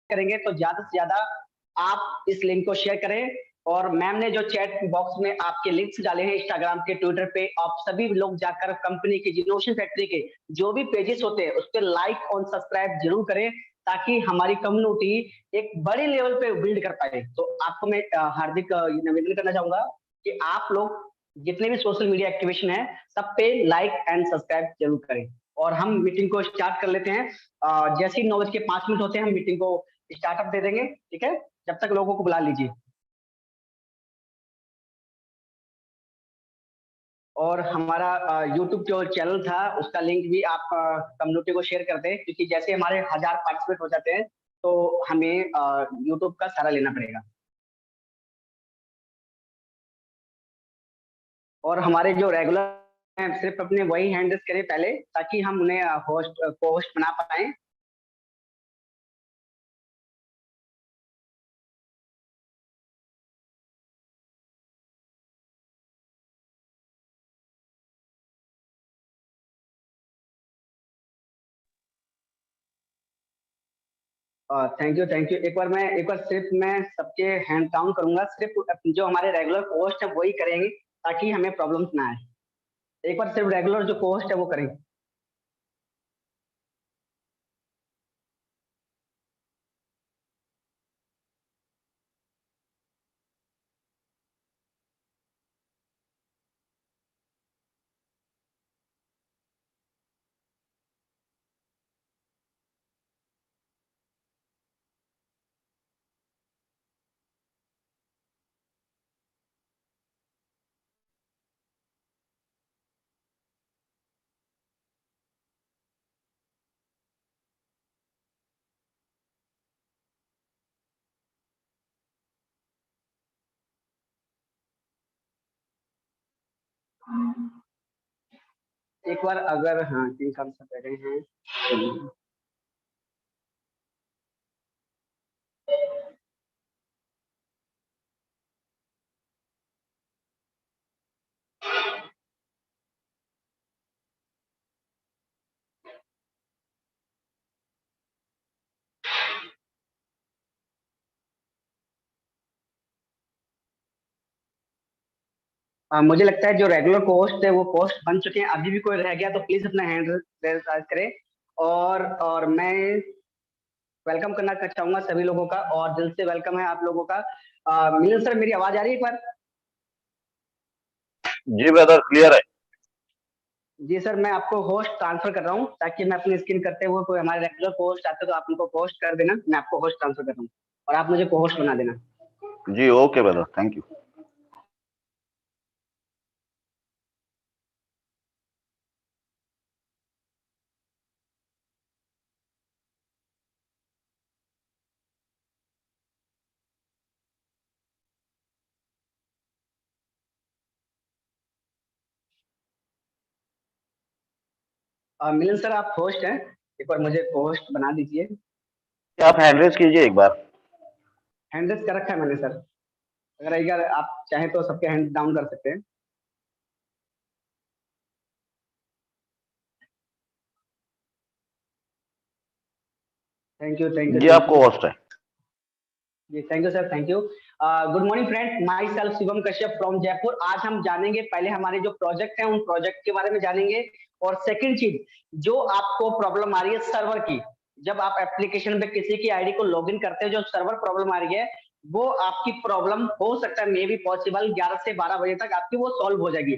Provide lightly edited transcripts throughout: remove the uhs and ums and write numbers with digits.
करेंगे तो ज्यादा से ज्यादा आप इस लिंक को शेयर करें। और मैम ने जो चैट बॉक्स में आपके लिंक्स डाले हैं इंस्टाग्राम के, ट्विटर पे, आप सभी लोग जाकर कंपनी के जिनोशन फैक्ट्री के जो भी पेजेस होते हैं उस पर लाइक और सब्सक्राइब जरूर करें, ताकि हमारी कम्युनिटी एक बड़े लेवल पे बिल्ड कर पाए। तो आपको मैं हार्दिक निवेदन करना चाहूंगा कि आप लोग जितने भी सोशल मीडिया एक्टिवेशन है सब पे लाइक एंड सब्सक्राइब जरूर करें। और हम मीटिंग को स्टार्ट कर लेते हैं। जैसे ही 9:05 होते हैं हम मीटिंग को स्टार्टअप दे देंगे, ठीक है? जब तक लोगों को बुला लीजिए। और हमारा यूट्यूब जो चैनल था उसका लिंक भी आप कम्युनिटी को शेयर कर दें, क्योंकि जैसे हमारे 1000 पार्टिसिपेट हो जाते हैं तो हमें यूट्यूब का सारा लेना पड़ेगा। और हमारे जो रेगुलर हैं सिर्फ अपने वही हैंड रेस करें पहले, ताकि हम उन्हें होस्ट को होस्ट बना पाए। Thank you. एक बार सिर्फ मैं सबके हैंड काउंट करूंगा, सिर्फ जो हमारे रेगुलर पोस्ट है वही करेंगे, ताकि हमें प्रॉब्लम्स ना आए। एक बार सिर्फ रेगुलर जो पोस्ट है वो करेंगे। एक बार अगर हाँ टीम हम सब बैठे हैं तो मुझे लगता है जो रेगुलर पोस्ट है वो पोस्ट बन चुके हैं। अभी भी कोई रह गया तो प्लीज अपना हैंड रेज करें। और मैं वेलकम करना चाहूंगा सभी लोगों का, और दिल से वेलकम है आप लोगों का। मिलन सर, मेरी आवाज आ रही है एक बार? जी ब्रदर, क्लियर है। जी सर, मैं आपको होस्ट ट्रांसफर कर रहा हूँ, ताकि मैं अपनी स्क्रीन करते हुए कोई हमारे रेगुलर पोस्ट आते तो आप उनको पोस्ट कर देना। मैं आपको होस्ट ट्रांसफर कर रहा हूँ और आप मुझे को होस्ट बना देना। जी okay brother, thank you. Milan sir, आप होस्ट हैं, एक बार मुझे को होस्ट बना दीजिए। आप हैंड रेज कीजिए एक बार। हैंड रेस कर रखा है मैंने सर। अगर आप चाहें तो सबके हैंड डाउन कर सकते हैं। जी थैंक यू। आपको होस्ट है। जी thank you sir, thank you. Good morning friend, myself Shivam Kashyap from Jaipur. आज हम जानेंगे पहले हमारे जो प्रोजेक्ट हैं उन प्रोजेक्ट के बारे में जानेंगे। और सेकंड चीज, जो आपको प्रॉब्लम आ रही है सर्वर की, जब आप एप्लीकेशन पे किसी की आईडी को लॉगिन करते हैं जो सर्वर प्रॉब्लम आ रही है, वो आपकी प्रॉब्लम हो सकता है मे बी पॉसिबल 11 से 12 बजे तक आपकी वो सॉल्व हो जाएगी।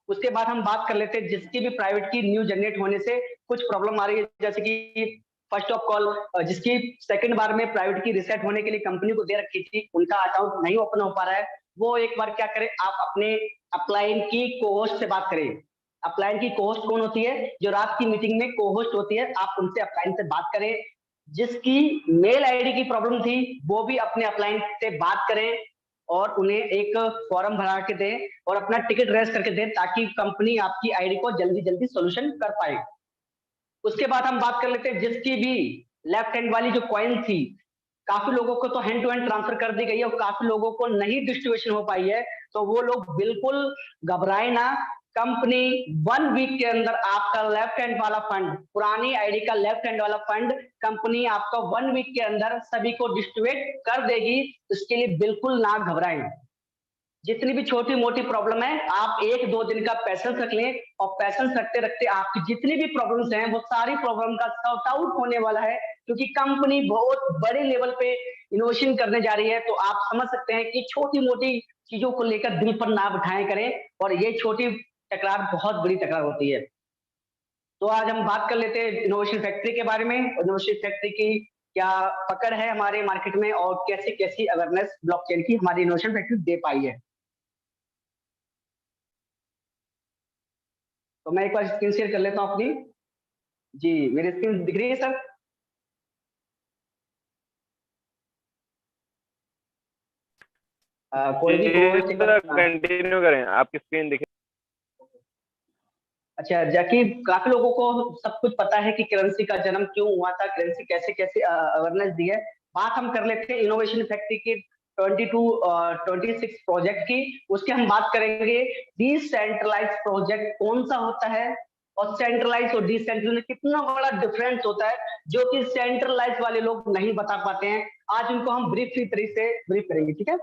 उसके बाद हम बात कर लेते हैं जिसकी भी प्राइवेट की न्यू जनरेट होने से कुछ प्रॉब्लम आ रही है, जैसे कि फर्स्ट ऑफ कॉल जिसकी सेकंड बार में प्राइवेट की रिसेट होने के लिए कंपनी को दे रखी थी, उनका अकाउंट नहीं ओपन हो पा रहा है, वो एक बार क्या करें, आप अपने अपलाइन की कोहोस्ट से बात करें। अपलाइन की कोहोस्ट कौन होती है? जो रात की मीटिंग में कोहोस्ट होती है, आप उनसे अपलाइन से बात करें। जिसकी मेल आईडी की प्रॉब्लम थी वो भी अपने अपलाइन से बात करें और उन्हें एक फॉर्म भरा के दें और अपना टिकट रेस करके दें, ताकि कंपनी आपकी आईडी को जल्दी जल्दी सोल्यूशन कर पाए। उसके बाद हम बात कर लेते हैं जिसकी भी लेफ्ट हैंड वाली जो कॉइन थी, काफी लोगों को तो हैंड टू हैंड ट्रांसफर कर दी गई है और काफी लोगों को नहीं डिस्ट्रीब्यूशन हो पाई है, तो वो लोग बिल्कुल घबराए ना। कंपनी 1 वीक के अंदर आपका लेफ्ट हैंड वाला फंड, पुरानी आईडी का लेफ्ट हैंड वाला फंड कंपनी आपका 1 वीक के अंदर सभी को डिस्ट्रीब्यूट कर देगी। इसके लिए बिल्कुल ना घबराएं। जितनी भी छोटी मोटी प्रॉब्लम है आप 1-2 दिन का पैसेंस रख लें, और पैसेंस रखते रखते आपकी जितनी भी प्रॉब्लम्स हैं वो सारी प्रॉब्लम का सॉर्ट आउट होने वाला है, क्योंकि कंपनी बहुत बड़े लेवल पे इनोवेशन करने जा रही है। तो आप समझ सकते हैं कि छोटी मोटी चीजों को लेकर दिल पर ना बिठाएं करें, और ये छोटी टकरार बहुत बड़ी टकरार होती है। तो आज हम बात कर लेते हैं इनोवेशन फैक्ट्री के बारे में। इनोवेशन फैक्ट्री की क्या पकड़ है हमारे मार्केट में, और कैसी कैसी अवेयरनेस ब्लॉकचेन की हमारी इनोवेशन फैक्ट्री दे पाई है। तो मैं एक बार स्क्रीन शेयर कर लेता हूं अपनी। जी, मेरी स्क्रीन दिख रही है सर? कोई भी कंटिन्यू करें, आपकी स्क्रीन दिखे। अच्छा, जबकि काफी लोगों को सब कुछ पता है कि करेंसी का जन्म क्यों हुआ था, करेंसी कैसे कैसे अवेयरनेस दी है। बात हम कर लेते हैं इनोवेशन फैक्ट्री की 26 प्रोजेक्ट की। उसके हम बात करेंगे डिसेंट्रलाइज प्रोजेक्ट कौन सा होता है, और सेंट्रलाइज और डिसेंट्रलाइज में कितना बड़ा डिफरेंस होता है, जो कि सेंट्रलाइज वाले लोग नहीं बता पाते हैं। आज उनको हम ब्रीफली तरीके से ब्रीफ करेंगे, ठीक है।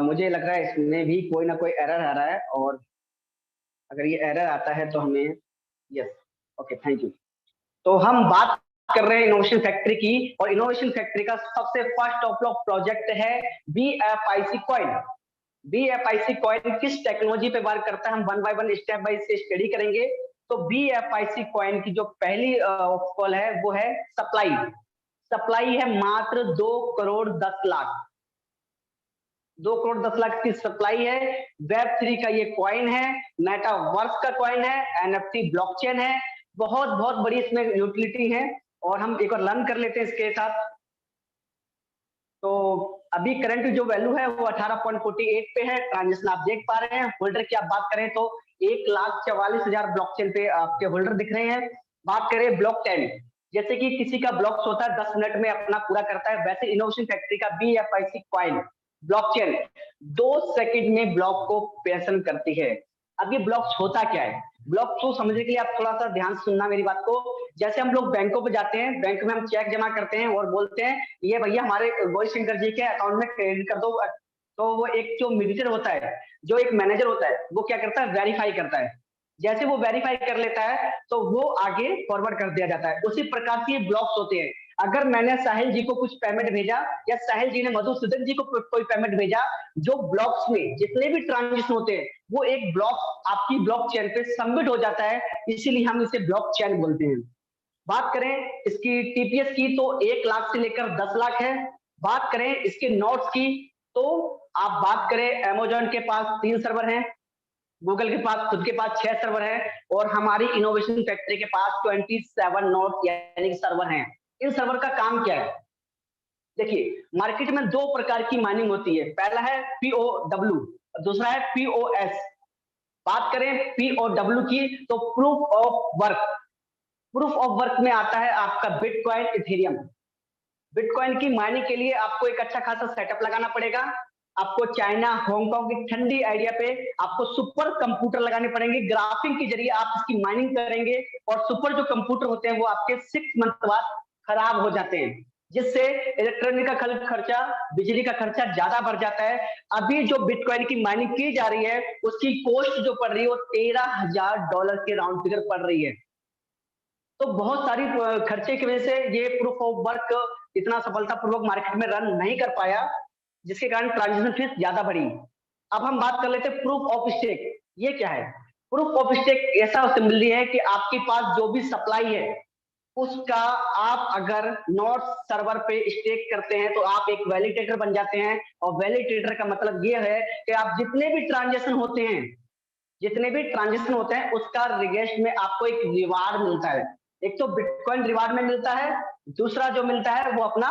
मुझे लग रहा है इसमें भी कोई ना कोई एरर आ रहा है, और अगर ये एरर आता है तो हमें, यस, ओके, थैंक यू। तो हम बात कर रहे हैं इनोवेशन फैक्ट्री की, और इनोवेशन फैक्ट्री का सबसे फर्स्ट ऑफ प्रोजेक्ट है BFIC कॉइन। BFIC कॉइन किस टेक्नोलॉजी पे वर्क करता है, हम one by one step by से स्टडी करेंगे। तो BFIC कॉइन की जो पहली कॉल है वो है सप्लाई। सप्लाई है मात्र 2 करोड़ 10 लाख। 2 करोड़ 10 लाख की सप्लाई है। Web3 का ये कॉइन है, मेटावर्स का कॉइन है, NFT ब्लॉकचेन है। बहुत बहुत बड़ी इसमें यूटिलिटी है, और हम एक बार लर्न कर लेते हैं इसके साथ। तो अभी करंट जो वैल्यू है वो 18.48 पे है। ट्रांजेक्शन आप देख पा रहे हैं। होल्डर की आप बात करें तो 1,44,000 ब्लॉकचेन पे आपके होल्डर दिख रहे हैं। बात करें ब्लॉक 10, जैसे कि किसी का ब्लॉक्स होता है 10 मिनट में अपना पूरा करता है, वैसे इनोवेशन फैक्ट्री का BFIC कॉइन ब्लॉकचेन 2 सेकंड में ब्लॉक को पेशन करती है। अब ये ब्लॉक्स होता क्या है, ब्लॉक को समझने के लिए आप थोड़ा सा ध्यान सुनना मेरी बात को। जैसे हम लोग बैंकों पे जाते हैं, बैंक में हम चेक जमा करते हैं और बोलते हैं ये भैया हमारे गोविंद शंकर जी के अकाउंट में क्रेडिट कर दो। तो वो एक जो मिनिस्टर होता है, जो एक मैनेजर होता है, वो क्या करता है, वेरीफाई करता है। जैसे वो वेरीफाई कर लेता है तो वो आगे फॉरवर्ड कर दिया जाता है। उसी प्रकार के ब्लॉक्स होते हैं। अगर मैंने साहिल जी को कुछ पेमेंट भेजा, या साहिल जी ने मधुसूदन जी को कोई पेमेंट भेजा, जो ब्लॉक्स में जितने भी ट्रांजेक्शन होते हैं वो एक ब्लॉक आपकी ब्लॉकचेन पे सबमिट हो जाता है, इसीलिए हम इसे ब्लॉकचेन बोलते हैं। बात करें इसकी टीपीएस की तो 1 लाख से लेकर 10 लाख है। बात करें इसके नोट्स की तो आप बात करें अमेजोन के पास 3 सर्वर हैं, गूगल के पास खुद के पास 6 सर्वर है, और हमारी इनोवेशन फैक्ट्री के पास 27 नोट यानी सर्वर हैं। इन सर्वर का काम क्या है, देखिए मार्केट में 2 प्रकार की माइनिंग होती है। पहला है POW, दूसरा है POS। बात करें POW की तो proof of work. Proof of work में आता है आपका बिटकॉइन, इथेरियम। बिटकॉइन की माइनिंग के लिए आपको एक अच्छा खासा सेटअप लगाना पड़ेगा। आपको चाइना, हांगकांग की ठंडी आइडिया पे आपको सुपर कंप्यूटर लगाने पड़ेंगे। ग्राफिंग के जरिए आप इसकी माइनिंग करेंगे, और सुपर जो कंप्यूटर होते हैं वो आपके 6 मंथ बाद खराब हो जाते हैं, जिससे इलेक्ट्रॉनिक का खर्चा, बिजली का खर्चा ज्यादा बढ़ जाता है। अभी जो बिटकॉइन की माइनिंग की जा रही है उसकी कॉस्ट जो पड़ रही है वो $13,000 के राउंड फिगर पड़ रही है। तो बहुत सारी खर्चे की वजह से ये प्रूफ ऑफ वर्क इतना सफलतापूर्वक मार्केट में रन नहीं कर पाया, जिसके कारण ट्रांजेक्शन फीस ज्यादा बढ़ी। अब हम बात कर लेते हैं प्रूफ ऑफ स्टेक। ये क्या है, प्रूफ ऑफ स्टेक ऐसा सिंबल है कि आपके पास जो भी सप्लाई है उसका आप अगर नोट सर्वर पे स्टेक करते हैं तो आप एक वैलिडेटर बन जाते हैं। और वैलिडेटर का मतलब ये है कि आप जितने भी ट्रांजेक्शन होते हैं उसका रिगेस्ट में आपको एक रिवार्ड मिलता है। एक तो बिटकॉइन रिवार्ड में मिलता है, दूसरा जो मिलता है वो अपना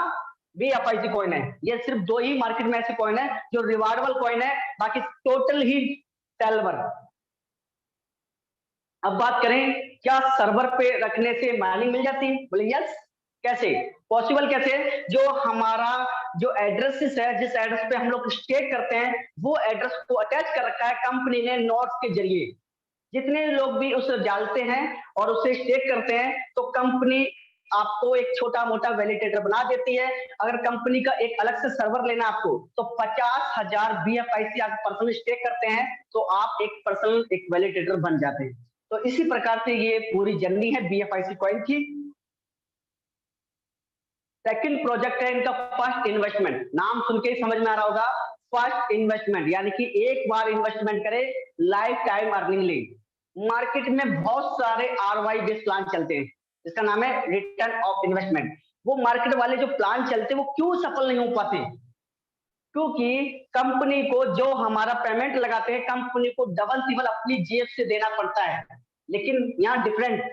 BFIC कॉइन है। ये सिर्फ 2 ही मार्केट में ऐसे कॉइन है जो रिवार्डेबल कॉइन है, बाकी टोटल ही सेलेबल। अब बात करें, क्या सर्वर पे रखने से माइनिंग मिल जाती है? बोले यस। कैसे पॉसिबल? कैसे? जो हमारा जो एड्रेस है, जिस एड्रेस पे हम लोग स्टेक करते हैं, वो एड्रेस को अटैच कर रखा है कंपनी ने नोट्स के जरिए। जितने लोग भी उसे डालते हैं और उसे स्टेक करते हैं, तो कंपनी आपको एक छोटा मोटा वैलिडेटर बना देती है। अगर कंपनी का एक अलग से सर्वर लेना आपको, तो 50,000 BFIC आप पर्सनल स्टेक करते हैं, तो आप एक पर्सनल एक वैलिडेटर बन जाते हैं। तो इसी प्रकार से ये पूरी जर्नी है BFIC कॉइन की। सेकंड प्रोजेक्ट है इनका फर्स्ट इन्वेस्टमेंट। नाम सुन के ही समझ में आ रहा होगा, फर्स्ट इन्वेस्टमेंट, यानी कि एक बार इन्वेस्टमेंट करे, लाइफ टाइम अर्निंग ले। मार्केट में बहुत सारे ROI बेस्ड प्लान चलते हैं, जिसका नाम है रिटर्न ऑफ इन्वेस्टमेंट। वो मार्केट वाले जो प्लान चलते हैं, वो क्यों सफल नहीं हो पाते? क्योंकि कंपनी को जो हमारा पेमेंट लगाते हैं, कंपनी को डबल ट्रिपल अपनी जेब से देना पड़ता है। लेकिन यहाँ डिफरेंट,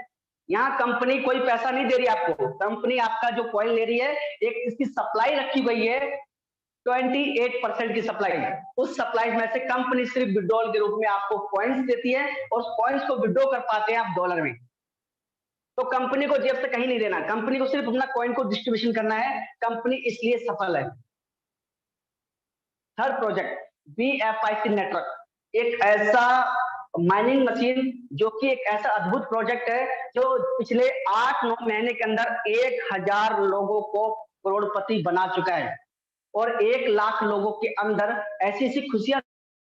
यहाँ कंपनी कोई पैसा नहीं दे रही आपको। कंपनी आपका जो कॉइन ले रही है, एक इसकी सप्लाई रखी हुई है 28% की सप्लाई। उस सप्लाई में से कंपनी सिर्फ विड्रॉल के रूप में आपको कॉइन्स देती है, और कॉइन्स को विड्रॉ कर पाते हैं आप डॉलर में। तो कंपनी को जेब से कहीं नहीं देना, कंपनी को सिर्फ अपना कॉइन को डिस्ट्रीब्यूशन करना है। कंपनी इसलिए सफल है। थर्ड प्रोजेक्ट BFIC नेटवर्क, एक ऐसा माइनिंग मशीन जो कि एक ऐसा अद्भुत प्रोजेक्ट है, जो पिछले 8-9 महीने के अंदर 1000 लोगों को करोड़पति बना चुका है, और 1 लाख लोगों के अंदर ऐसी ऐसी खुशियां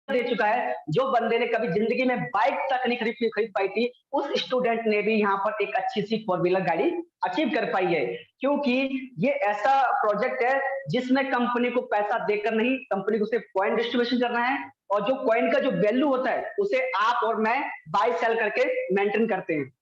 दे चुका है। जो बंदे ने कभी जिंदगी में बाइक तक नहीं खरीद पाई थी, उस स्टूडेंट ने भी यहाँ पर एक अच्छी सी 4 व्हीलर गाड़ी अचीव कर पाई है। क्योंकि ये ऐसा प्रोजेक्ट है जिसमें कंपनी को पैसा देकर नहीं, कंपनी को सिर्फ कॉइन डिस्ट्रीब्यूशन करना है, और जो कॉइन का जो वैल्यू होता है, उसे आप और मैं बाय सेल करके मेंटेन करते हैं।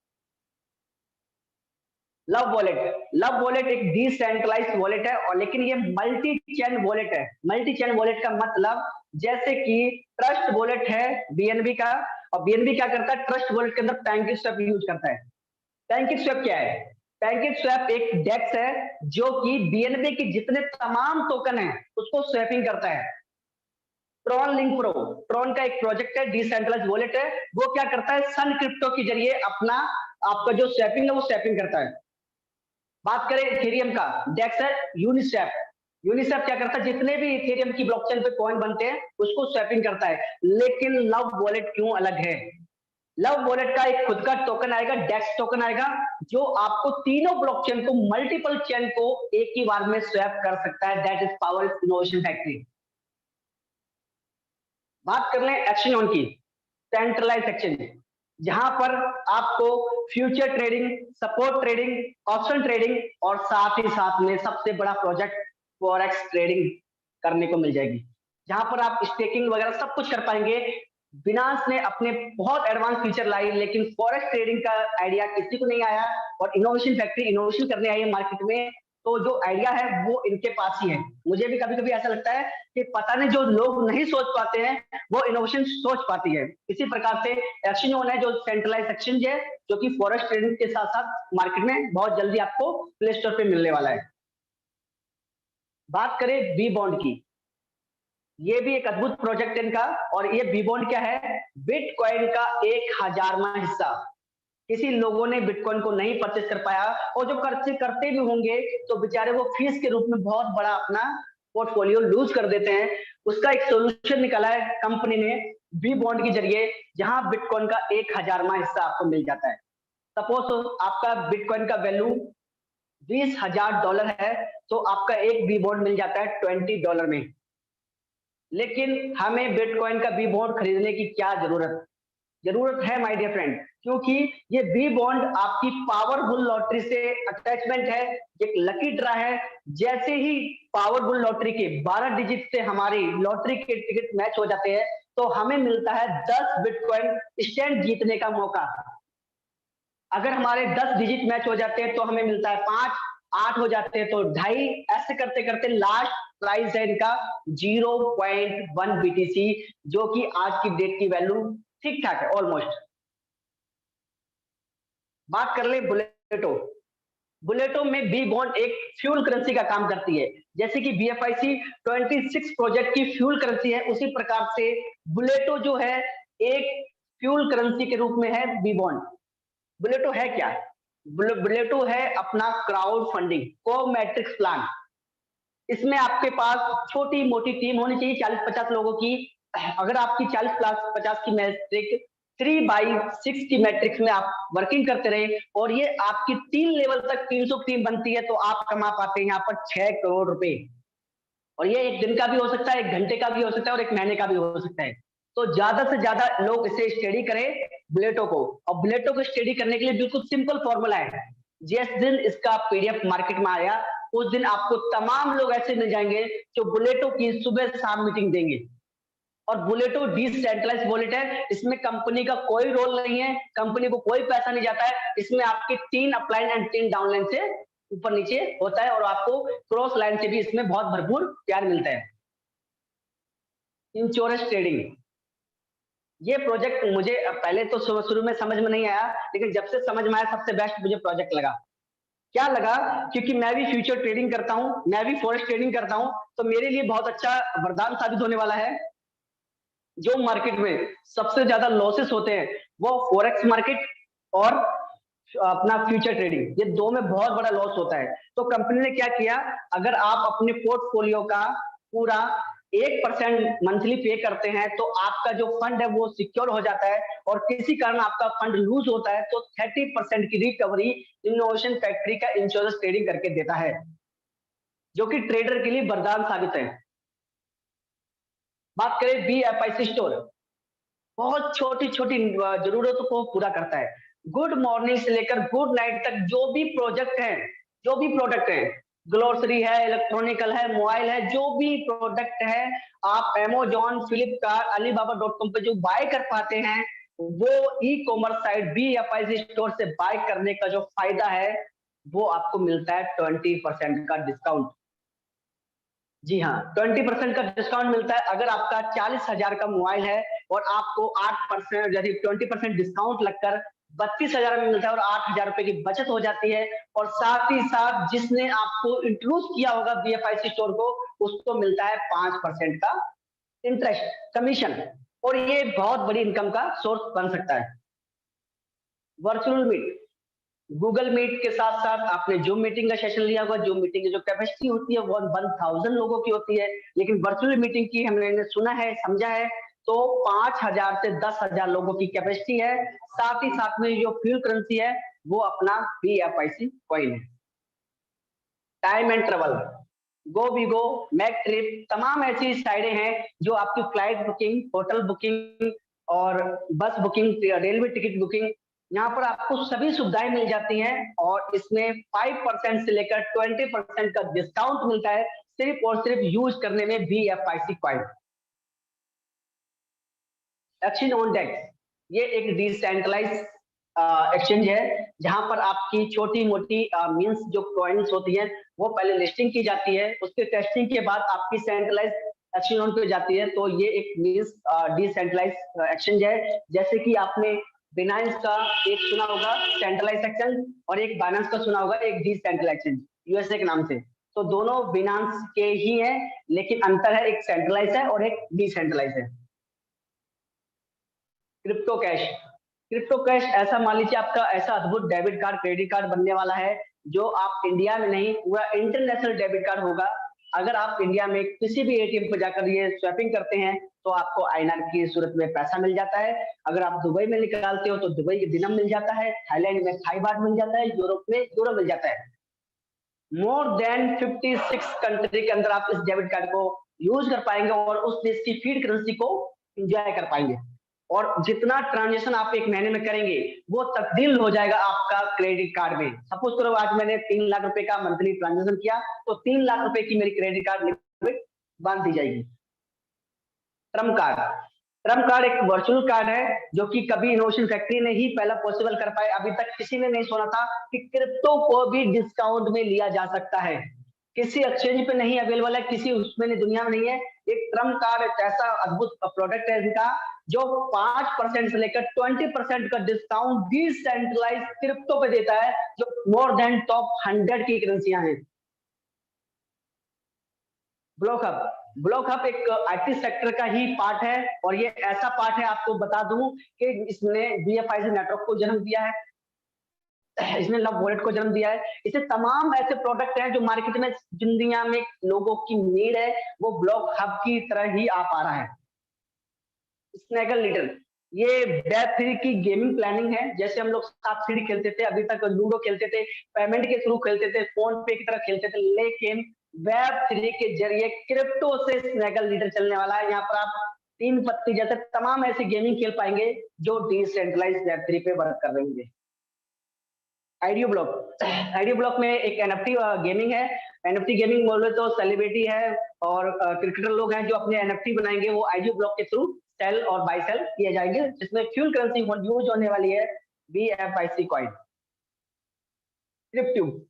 लव वॉलेट एक डिसेंट्रलाइज्ड वॉलेट है, और लेकिन ये मल्टी चेन वॉलेट है। मल्टी चेन वॉलेट का मतलब, जैसे कि ट्रस्ट वॉलेट है BNB का, और BNB क्या करता है, ट्रस्ट वॉलेट के अंदर पैनकेकस्वैप यूज करता है। पैनकेकस्वैप क्या है? पैनकेकस्वैप एक डेक्स है जो कि BNB के जितने तमाम टोकन है उसको स्वैपिंग करता है। ट्रॉन लिंक प्रो, ट्रॉन का एक प्रोजेक्ट है, डिसेंट्रलाइज्ड वॉलेट है। वो क्या करता है, सन क्रिप्टो के जरिए अपना आपका जो स्वैपिंग है वो स्वैपिंग करता है। बात करें इथेरियम का, डेक्स है यूनिस्वैप। यूनिस्वैप क्या करता है, जितने भी इथेरियम की ब्लॉकचेन पे कॉइन बनते हैं उसको स्वैपिंग करता है। लेकिन लव वॉलेट क्यों अलग है? लव वॉलेट का एक खुद का टोकन आएगा, डेक्स टोकन आएगा, जो आपको तीनों ब्लॉकचेन को, मल्टीपल चेन को एक ही बार में स्वैप कर सकता है। That is power innovation factory. बात कर लें एक्सचेंज ऑन की, सेंट्रलाइज एक्सचेंज, जहां पर आपको future trading, support trading, option trading, और साथ ही साथ में सबसे बड़ा प्रोजेक्ट फॉरेक्स ट्रेडिंग करने को मिल जाएगी, जहां पर आप स्टेकिंग वगैरह सब कुछ कर पाएंगे। बिनांस ने अपने बहुत एडवांस फीचर लाई, लेकिन फॉरेक्स ट्रेडिंग का आइडिया किसी को नहीं आया, और इनोवेशन फैक्ट्री इनोवेशन करने आई है मार्केट में। तो जो आइडिया है वो इनके पास ही है। मुझे भी कभी कभी ऐसा लगता है कि पता नहीं, जो लोग नहीं सोच पाते हैं वो इनोवेशन सोच पाती है। इसी प्रकार से एक्सचेंज ऑन है, जो सेंट्रलाइज एक्सचेंज है, जो कि फॉरेक्स ट्रेडिंग के साथ साथ मार्केट में बहुत जल्दी आपको प्ले स्टोर पे मिलने वाला है। बात करें बी बॉन्ड की, ये भी एक अद्भुत प्रोजेक्ट है इनका। और ये बी बॉन्ड क्या है, बिटकॉइन का 1000वां हिस्सा। किसी लोगों ने बिटकॉइन को नहीं परचेस कर पाया, और जो करते भी होंगे तो बेचारे वो फीस के रूप में बहुत बड़ा अपना पोर्टफोलियो लूज कर देते हैं। उसका एक सोल्यूशन निकाला है कंपनी ने बी बॉन्ड के जरिए, जहां बिटकॉइन का 1000वां हिस्सा आपको मिल जाता है। सपोज आपका बिटकॉइन का वैल्यू $20,000 है, तो आपका एक बी बॉन्ड मिल जाता है $20 में। लेकिन हमें बिटकॉइन का बी बॉन्ड खरीदने की क्या जरूरत है माय डियर फ्रेंड, क्योंकि ये बी बॉन्ड आपकी पावरफुल लॉटरी से अटैचमेंट है, एक लकी ड्रा है। जैसे ही पावरफुल लॉटरी के 12 डिजिट से हमारी लॉटरी के टिकट मैच हो जाते हैं, तो हमें मिलता है 10 बिटकॉइन स्टैंड जीतने का मौका। अगर हमारे 10 डिजिट मैच हो जाते हैं तो हमें मिलता है 5, 8 हो जाते हैं तो 2.5, ऐसे करते करते लास्ट प्राइस है इनका 0.1 BTC, जो कि आज की डेट की वैल्यू ठीक ठाक है ऑलमोस्ट। बात कर ले बुलेटो में बी बॉन्ड एक फ्यूल करेंसी का काम करती है। जैसे कि BFIC 26 प्रोजेक्ट की फ्यूल करेंसी है, उसी प्रकार से बुलेटो जो है एक फ्यूल करेंसी के रूप में है बी बॉन्ड। बुलेटो है क्या? बुलेटो है अपना क्राउड फंडिंग को मैट्रिक्स प्लान। इसमें आपके पास छोटी मोटी टीम होनी चाहिए 40-50 लोगों की। अगर आपकी 40-50 की मैट्रिक 3/6 की मैट्रिक्स में आप वर्किंग करते रहे और ये आपकी 3 लेवल तक 300 की टीम बनती है तो आप कमा पाते हैं यहाँ पर 6 करोड़ रुपए। और ये एक दिन का भी हो सकता है, 1 घंटे का भी हो सकता है और 1 महीने का भी हो सकता है। तो ज्यादा से ज्यादा लोग इसे स्टडी करें बुलेटो को। और बुलेटो को स्टडी करने के लिए बिल्कुल सिंपल फॉर्मूला है। जिस दिन इसका पीडीएफ मार्केट में आया उस दिन आपको तमाम लोग ऐसे मिल जाएंगे जो बुलेटो की सुबह शाम मीटिंग देंगे। और बुलेटो डिसेंट्रलाइज वॉलेट है, इसमें कंपनी का कोई रोल नहीं है, कंपनी को कोई पैसा नहीं जाता है। इसमें आपके 3 अपलाइन एंड 3 डाउनलाइन से ऊपर नीचे होता है और आपको क्रॉस लाइन से भी इसमें बहुत भरपूर प्यार मिलता है। इंश्योरेंस ट्रेडिंग, ये प्रोजेक्ट मुझे पहले तो शुरू में समझ में नहीं आया, लेकिन जब से समझ में आया सबसे बेस्ट मुझे प्रोजेक्ट लगा। क्या लगा? क्योंकि मैं भी फ्यूचर ट्रेडिंग करता हूं, मैं भी फॉरेक्स ट्रेडिंग करता हूं, तो मेरे लिए बहुत अच्छा वरदान साबित होने वाला है। जो मार्केट में सबसे ज्यादा लॉसेस होते हैं वो फॉरेक्स मार्केट और अपना फ्यूचर ट्रेडिंग, ये दो में बहुत बड़ा लॉस होता है। तो कंपनी ने क्या किया, अगर आप अपने पोर्टफोलियो का पूरा 1% मंथली पे करते हैं तो आपका जो फंड है वो सिक्योर हो जाता है। और किसी कारण आपका फंड लूज होता है तो 30% की रिकवरी इनोवेशन फैक्ट्री का इंश्योरेंस ट्रेडिंग करके देता है, जो कि ट्रेडर के लिए वरदान साबित है। बात करें BFIC स्टोर, बहुत छोटी छोटी जरूरतों को पूरा करता है। गुड मॉर्निंग से लेकर गुड नाइट तक जो भी प्रोडक्ट है, ग्लोसरी है, इलेक्ट्रॉनिकल है, मोबाइल है, जो भी प्रोडक्ट है आप Amazon, फ्लिपकार्ट, Alibaba.com पे जो बाय कर पाते हैं वो e commerce site BFIC store से बाय करने का जो फायदा है वो आपको मिलता है 20% का डिस्काउंट। जी हाँ, 20% का डिस्काउंट मिलता है। अगर आपका 40,000 का मोबाइल है और आपको 8% यदि 20% डिस्काउंट लगकर 32,000 में मिलता है और 8,000 रुपए की बचत हो जाती है। और साथ ही साथ जिसने आपको इंट्रोड्यूस किया होगा BFIC स्टोर को उसको मिलता है 5% का इंटरेस्ट कमीशन। और ये बहुत बड़ी इनकम का सोर्स बन सकता है। वर्चुअल मीट, गूगल मीट के साथ साथ आपने जूम मीटिंग का सेशन लिया होगा। जूम मीटिंग की जो कैपेसिटी होती है वो 1000 लोगों की होती है, लेकिन वर्चुअल मीटिंग की हमने सुना है, समझा है तो 5000 से 10,000 लोगों की कैपेसिटी है। साथ ही साथ में जो फ्यूल करेंसी है वो अपना BFIC कॉइन है। Time and travel, Goibibo, make trip, तमाम ऐसी साइटें हैं जो आपकी फ्लाइट बुकिंग, होटल बुकिंग और बस बुकिंग, रेलवे टिकट बुकिंग, यहाँ पर आपको सभी सुविधाएं मिल जाती हैं। और इसमें 5% से लेकर 20% का डिस्काउंट मिलता है सिर्फ और सिर्फ यूज करने में BFIC coin. Exchange on desk, ये एक डिसेंट्रलाइज एक्सचेंज है जहां पर आपकी छोटी मोटी मींस जो कॉइन्स होती है वो पहले लिस्टिंग की जाती है, उसके टेस्टिंग के बाद आपकी सेंट्रलाइज एक्सचेंज ऑन पे जाती है। तो ये एक मींस डिसेंट्रलाइज एक्सचेंज है। जैसे कि आपने बिनांस का एक सुना होगा सेंट्रलाइज एक्सचेंज और एक बाइनेंस का सुना होगा एक डिसेंट्रलाइज एक्सचेंज यूएसए के नाम से। तो दोनों बिनांस के ही हैं, लेकिन अंतर है, एक सेंट्रलाइज है और एक डिसेंट्रलाइज है। क्रिप्टो कैश, क्रिप्टो कैश ऐसा मान लीजिए आपका ऐसा अद्भुत डेबिट कार्ड, क्रेडिट कार्ड बनने वाला है जो आप इंडिया में नहीं पूरा इंटरनेशनल डेबिट कार्ड होगा। अगर आप इंडिया में किसी भी ATM पर जाकर ये स्वैपिंग करते हैं तो आपको INR की सूरत में पैसा मिल जाता है। अगर आप दुबई में निकालते हो तो दुबई के दिनम मिल जाता है, थाईलैंड में थाई बात मिल जाता है, यूरोप में यूरो मिल जाता है। मोर देन 56 कंट्री के अंदर आप इस डेबिट कार्ड को यूज कर पाएंगे और उस देश की फीड करेंसी को एंजॉय कर पाएंगे। और जितना ट्रांजेक्शन आप एक महीने में करेंगे वो तब्दील हो जाएगा आपका क्रेडिट कार्ड में। सपोज करो आज मैंने 3 लाख रुपए का मंथली ट्रांजेक्शन किया तो 3 लाख रुपए की मेरी क्रेडिट कार्ड लिमिट बांध दी जाएगी। ट्रम्प कार्ड, ट्रम्प कार्ड एक वर्चुअल कार्ड है जो कि कभी इनोवेशन फैक्ट्री ने ही पहला पॉसिबल कर पाए। अभी तक किसी ने नहीं सुना था कि क्रिप्टो को भी डिस्काउंट में लिया जा सकता है। किसी एक्सचेंज पे नहीं अवेलेबल है, किसी उसमें दुनिया में नहीं है। एक ट्रम्प कार्ड एक ऐसा अद्भुत प्रोडक्ट है इनका जो 5% से लेकर 20% का डिस्काउंट डिसेंट्रलाइज क्रिप्टो पे देता है, जो मोर देन टॉप 100 की करेंसियां हैं। ब्लॉकअप, ब्लॉग हब एक आईटी सेक्टर का ही पार्ट है और ये ऐसा पार्ट है, आपको बता दूं कि इसने BFIC नेटवर्क को जन्म दिया है, इसने लव वॉलेट को जन्म दिया है। इसे तमाम ऐसे प्रोडक्ट हैं जो मार्केट में जिन दुनिया में लोगों की नीड है वो ब्लॉग हब की तरह ही आ पा रहा है। स्नैगल लीडर ये Web3 की गेमिंग प्लानिंग है। जैसे हम लोग सात सीढ़ी खेलते थे, अभी तक लूडो खेलते थे, पेमेंट के थ्रू खेलते थे, फोन पे की तरह खेलते थे, लेकिन Web3 के जरिए क्रिप्टो से स्नैगल लीडर चलने वाला है। यहाँ पर आप तीन पत्ती जैसे तमाम ऐसे गेमिंग खेल पाएंगे जो डिसेंट्रलाइज Web3 पे वर्क कर रहे होंगे। आइडियो ब्लॉक में एक एनएफटी गेमिंग है। एनएफटी गेमिंग बोले तो सेलिब्रिटी है और क्रिकेटर लोग हैं जो अपने एनएफटी बनाएंगे, वो आइडियो ब्लॉक के थ्रू सेल और बाय सेल किए जाएंगे, जिसमें फ्यूल करेंसी यूज होने वाली है BFIC कॉइन। क्रिप्ट्यूब,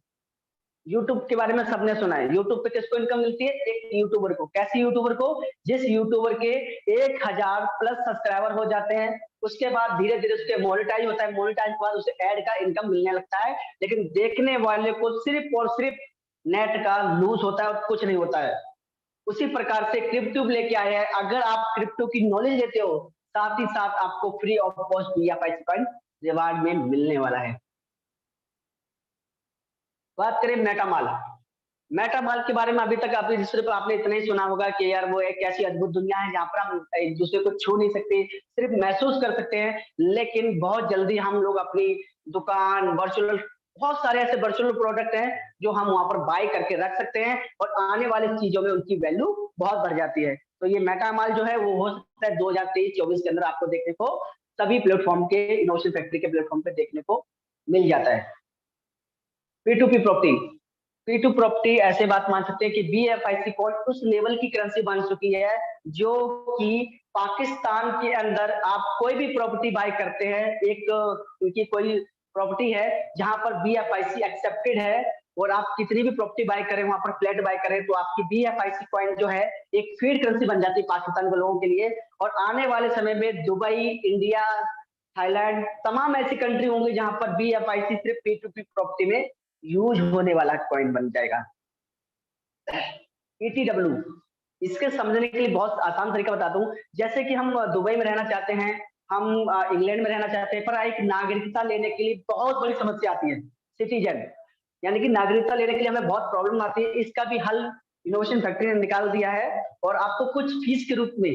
यूट्यूब के बारे में सबने सुना है। यूट्यूब पे किसको इनकम मिलती है? एक यूट्यूबर को। कैसे यूट्यूबर को? जिस यूट्यूबर के 1000 प्लस सब्सक्राइबर हो जाते हैं, उसके बाद धीरे धीरे उसके मोनेटाइज होता है, मोनेटाइज के बाद उसे ऐड का इनकम मिलने लगता है, लेकिन देखने वाले को सिर्फ और सिर्फ नेट का लूज होता है और कुछ नहीं होता है। उसी प्रकार से क्रिप्ट्यूब लेके आए हैं। अगर आप क्रिप्टो की नॉलेज लेते हो, साथ ही साथ आपको free of cost BFIC coin reward में मिलने वाला है। बात करें मेटामाल के बारे में, अभी तक आपने इतना ही सुना होगा कि यार वो एक ऐसी अद्भुत दुनिया है जहां पर हम एक दूसरे को छू नहीं सकते, सिर्फ महसूस कर सकते हैं। लेकिन बहुत जल्दी हम लोग अपनी दुकान वर्चुअल, बहुत सारे ऐसे वर्चुअल प्रोडक्ट हैं जो हम वहां पर बाय करके रख सकते हैं और आने वाली चीजों में उनकी वैल्यू बहुत बढ़ जाती है। तो ये मेटामाल जो है वो हो सकता है 2023-24 के अंदर आपको देखने को सभी प्लेटफॉर्म के, इनोवेशन फैक्ट्री के प्लेटफॉर्म पे देखने को मिल जाता है। P2P प्रॉपर्टी ऐसे बात मान सकते हैं कि BFIC कॉइन उस लेवल की करेंसी बन चुकी है जो कि पाकिस्तान के अंदर आप कोई भी प्रॉपर्टी बाय करते हैं, एक उनकी कोई प्रॉपर्टी है जहां पर BFIC एक्सेप्टेड है और आप कितनी भी प्रॉपर्टी बाय करें, वहां पर फ्लैट बाय करें, तो आपकी BFIC कॉइन जो है एक फीड करेंसी बन जाती है पाकिस्तान के लोगों के लिए। और आने वाले समय में दुबई, इंडिया, थाईलैंड, तमाम ऐसी कंट्री होंगी जहां पर BFIC सिर्फ P2P प्रॉपर्टी में यूज होने वाला कॉइन बन जाएगा। ETW, इसके समझने के लिए बहुत आसान तरीका बता दूं। जैसे कि हम दुबई में रहना चाहते हैं, हम इंग्लैंड में रहना चाहते हैं, पर एक नागरिकता लेने के लिए बहुत बड़ी समस्या आती है। सिटीजन यानी कि नागरिकता लेने के लिए हमें बहुत प्रॉब्लम आती है। इसका भी हल इनोवेशन फैक्ट्री ने निकाल दिया है और आपको कुछ फीस के रूप में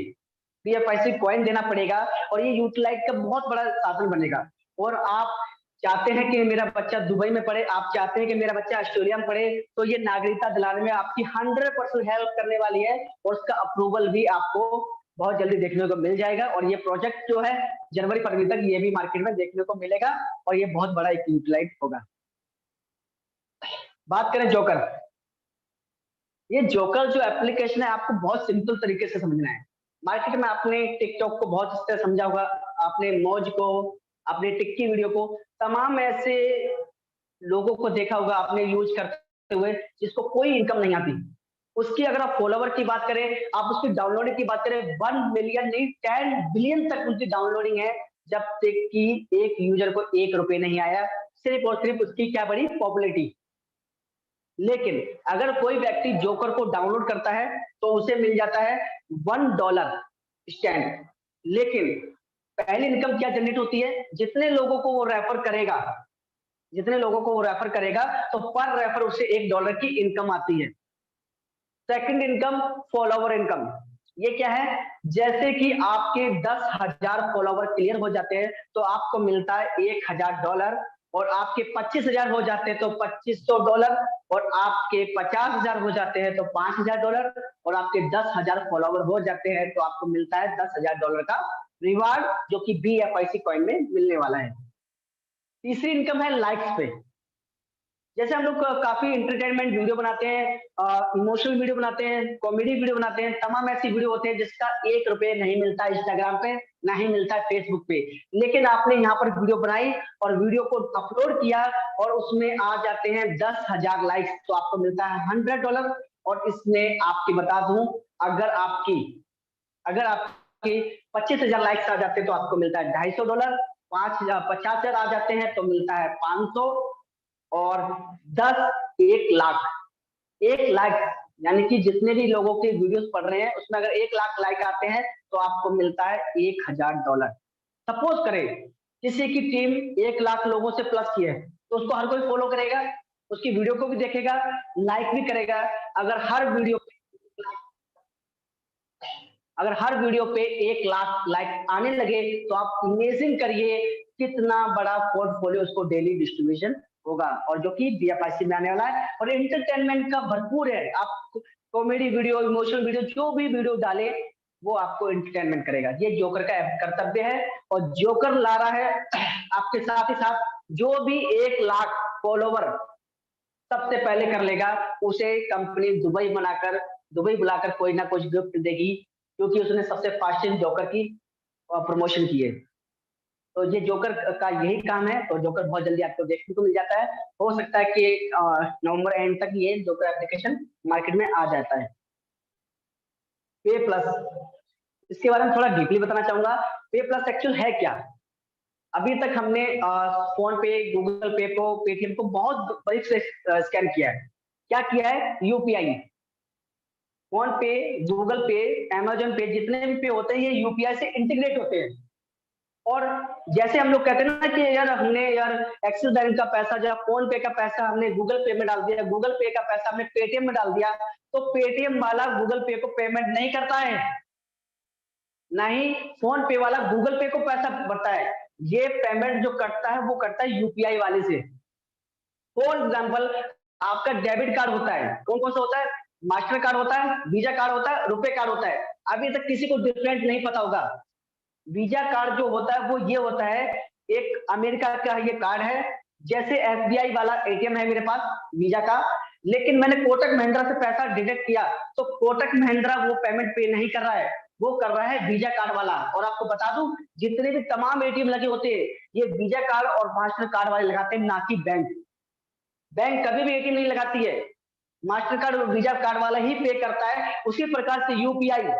BFIC कॉइन देना पड़ेगा और ये यूटिलाइज का बहुत बड़ा साधन बनेगा। और आप चाहते हैं कि मेरा बच्चा दुबई में पढ़े, आप चाहते हैं कि मेरा बच्चा ऑस्ट्रेलिया में पढ़े, तो ये नागरिकता दिलाने में आपकी 100% हेल्प करने वाली है और उसका अप्रूवल भी आपको बहुत जल्दी देखने को मिल जाएगा। और ये प्रोजेक्ट जो है जनवरी-फरवरी तक ये भी मार्केट में देखने को मिलेगा और ये बहुत बड़ा एक यूटिलाइज होगा। बात करें जोकर, ये जोकर जो एप्लीकेशन है आपको बहुत सिंपल तरीके से समझना है। मार्केट में आपने टिकटॉक को बहुत इस तरह समझा होगा, आपने मौज को, आपने टिक्की वीडियो को, तमाम ऐसे लोगों को देखा होगा आपने यूज करते हुए जिसको कोई इनकम नहीं आती। उसकी अगर आप फॉलोवर की बात करें, आप उसकी डाउनलोडिंग की बात करें, 1 मिलियन नहीं 10 बिलियन तक उनकी डाउनलोडिंग है, जब तक कि एक यूजर को 1 रुपए नहीं आया, सिर्फ और सिर्फ उसकी क्या बड़ी पॉपुलैरिटी। लेकिन अगर कोई व्यक्ति जोकर को डाउनलोड करता है तो उसे मिल जाता है $1 स्टैंड। लेकिन पहली इनकम क्या जनरेट होती है? जितने लोगों को वो रेफर करेगा, जितने लोगों को वो रेफर करेगा तो पर रेफर उसे $1 की इनकम आती है। Second income follower income. ये क्या है? जैसे कि आपके 10,000 फॉलोवर क्लियर हो जाते हैं तो आपको मिलता है $1,000 और आपके 25,000 हो जाते हैं तो $2,500 और आपके 50,000 हो जाते हैं तो $5,000 और आपके 10,000 फॉलोवर हो जाते हैं तो आपको मिलता है $10,000 का रिवार्ड, जो कि BFIC कॉइन में मिलने वाला है। तीसरी इनकम है लाइक्स पे। जैसे हम लोग काफी एंटरटेनमेंट वीडियो बनाते हैं, इमोशनल वीडियो बनाते हैं, कॉमेडी वीडियो बनाते हैं, तमाम ऐसी वीडियो होते हैं जिसका 1 रुपए नहीं मिलता इंस्टाग्राम पे, ना ही मिलता है फेसबुक पे। लेकिन आपने यहाँ पर वीडियो बनाई और वीडियो को अपलोड किया और उसमें आ जाते हैं 10,000 लाइक्स, तो आपको मिलता है $100। और इसमें आपकी बता दूं, अगर आपकी 25,000 लाइक्स आ जाते हैं तो आपको मिलता है $250, 50,000 आ जाते हैं तो मिलता है 500 और 1 लाख यानी कि जितने भी लोगों के वीडियोस पढ़ रहे हैं उसमें अगर 1 लाख लाइक आते हैं तो आपको मिलता है $1000। सपोज करें किसी की टीम 1 लाख लोगों से प्लस की है तो उसको हर कोई फॉलो करेगा, उसकी वीडियो को भी देखेगा, लाइक भी करेगा। अगर हर वीडियो पे 1 लाख लाइक आने लगे तो आप इमेजिन करिए कितना बड़ा पोर्टफोलियो उसको डेली डिस्ट्रीब्यूशन होगा, और जो कि बीएफआईसी में आने वाला है। और एंटरटेनमेंट का भरपूर है, आप कॉमेडी वीडियो, इमोशनल वीडियो, जो भी वीडियो डाले वो आपको एंटरटेनमेंट करेगा। ये जोकर का कर्तव्य है, और जोकर ला रहा है आपके साथ ही साथ जो भी 1 लाख फॉलोवर सबसे पहले कर लेगा उसे कंपनी दुबई बुलाकर कोई ना कुछ गिफ्ट देगी, क्योंकि उसने सबसे फास्टेस्ट जोकर की प्रमोशन की है। तो ये जोकर का यही काम है, तो जोकर बहुत जल्दी आपको देखने को मिल जाता है। हो सकता है कि नवंबर एंड तक ये जोकर एप्लीकेशन मार्केट में आ जाता है। पे प्लस, इसके बारे में थोड़ा डीपली बताना चाहूंगा। पे प्लस एक्चुअल है क्या? अभी तक हमने फोन पे, गूगल पे को, पेटीएम को बहुत बड़ी से स्कैन किया है। क्या किया है? यूपीआई, फोन पे, गूगल पे, अमेजोन पे, जितने भी पे होते हैं ये यूपीआई से इंटीग्रेट होते हैं। और जैसे हम लोग कहते हैं ना कि यार हमने एक्सिस बैंक का पैसा या फोन पे का पैसा हमने गूगल पे में डाल दिया, गूगल पे का पैसा हमने पेटीएम में डाल दिया, तो पेटीएम वाला गूगल पे को पेमेंट नहीं करता है, ना ही फोन पे वाला गूगल पे को पैसा भरता है। ये पेमेंट जो करता है वो करता है यूपीआई वाले से। फॉर एग्जाम्पल, आपका डेबिट कार्ड होता है, कौन कौन सा होता है? मास्टर कार्ड होता है, वीजा कार्ड होता है, रुपए कार्ड होता है। अभी तक किसी को डिफरेंट नहीं पता होगा। वीजा कार्ड जो होता है वो ये होता है, एक अमेरिका का ये कार्ड है, जैसे एसबीआई वाला एटीएम है मेरे पास वीजा का, लेकिन मैंने कोटक महिंद्रा से पैसा डिडक्ट किया तो कोटक महिंद्रा वो पेमेंट पे नहीं कर रहा है, वो कर रहा है वीजा कार्ड वाला। और आपको बता दूं, जितने भी तमाम एटीएम लगे होते हैं ये वीजा कार्ड और मास्टर कार्ड वाले लगाते हैं, ना कि बैंक। बैंक कभी भी एटीएम नहीं लगाती है, मास्टर कार्ड और वीजा कार्ड वाला ही पे करता है। उसी प्रकार से यूपीआई,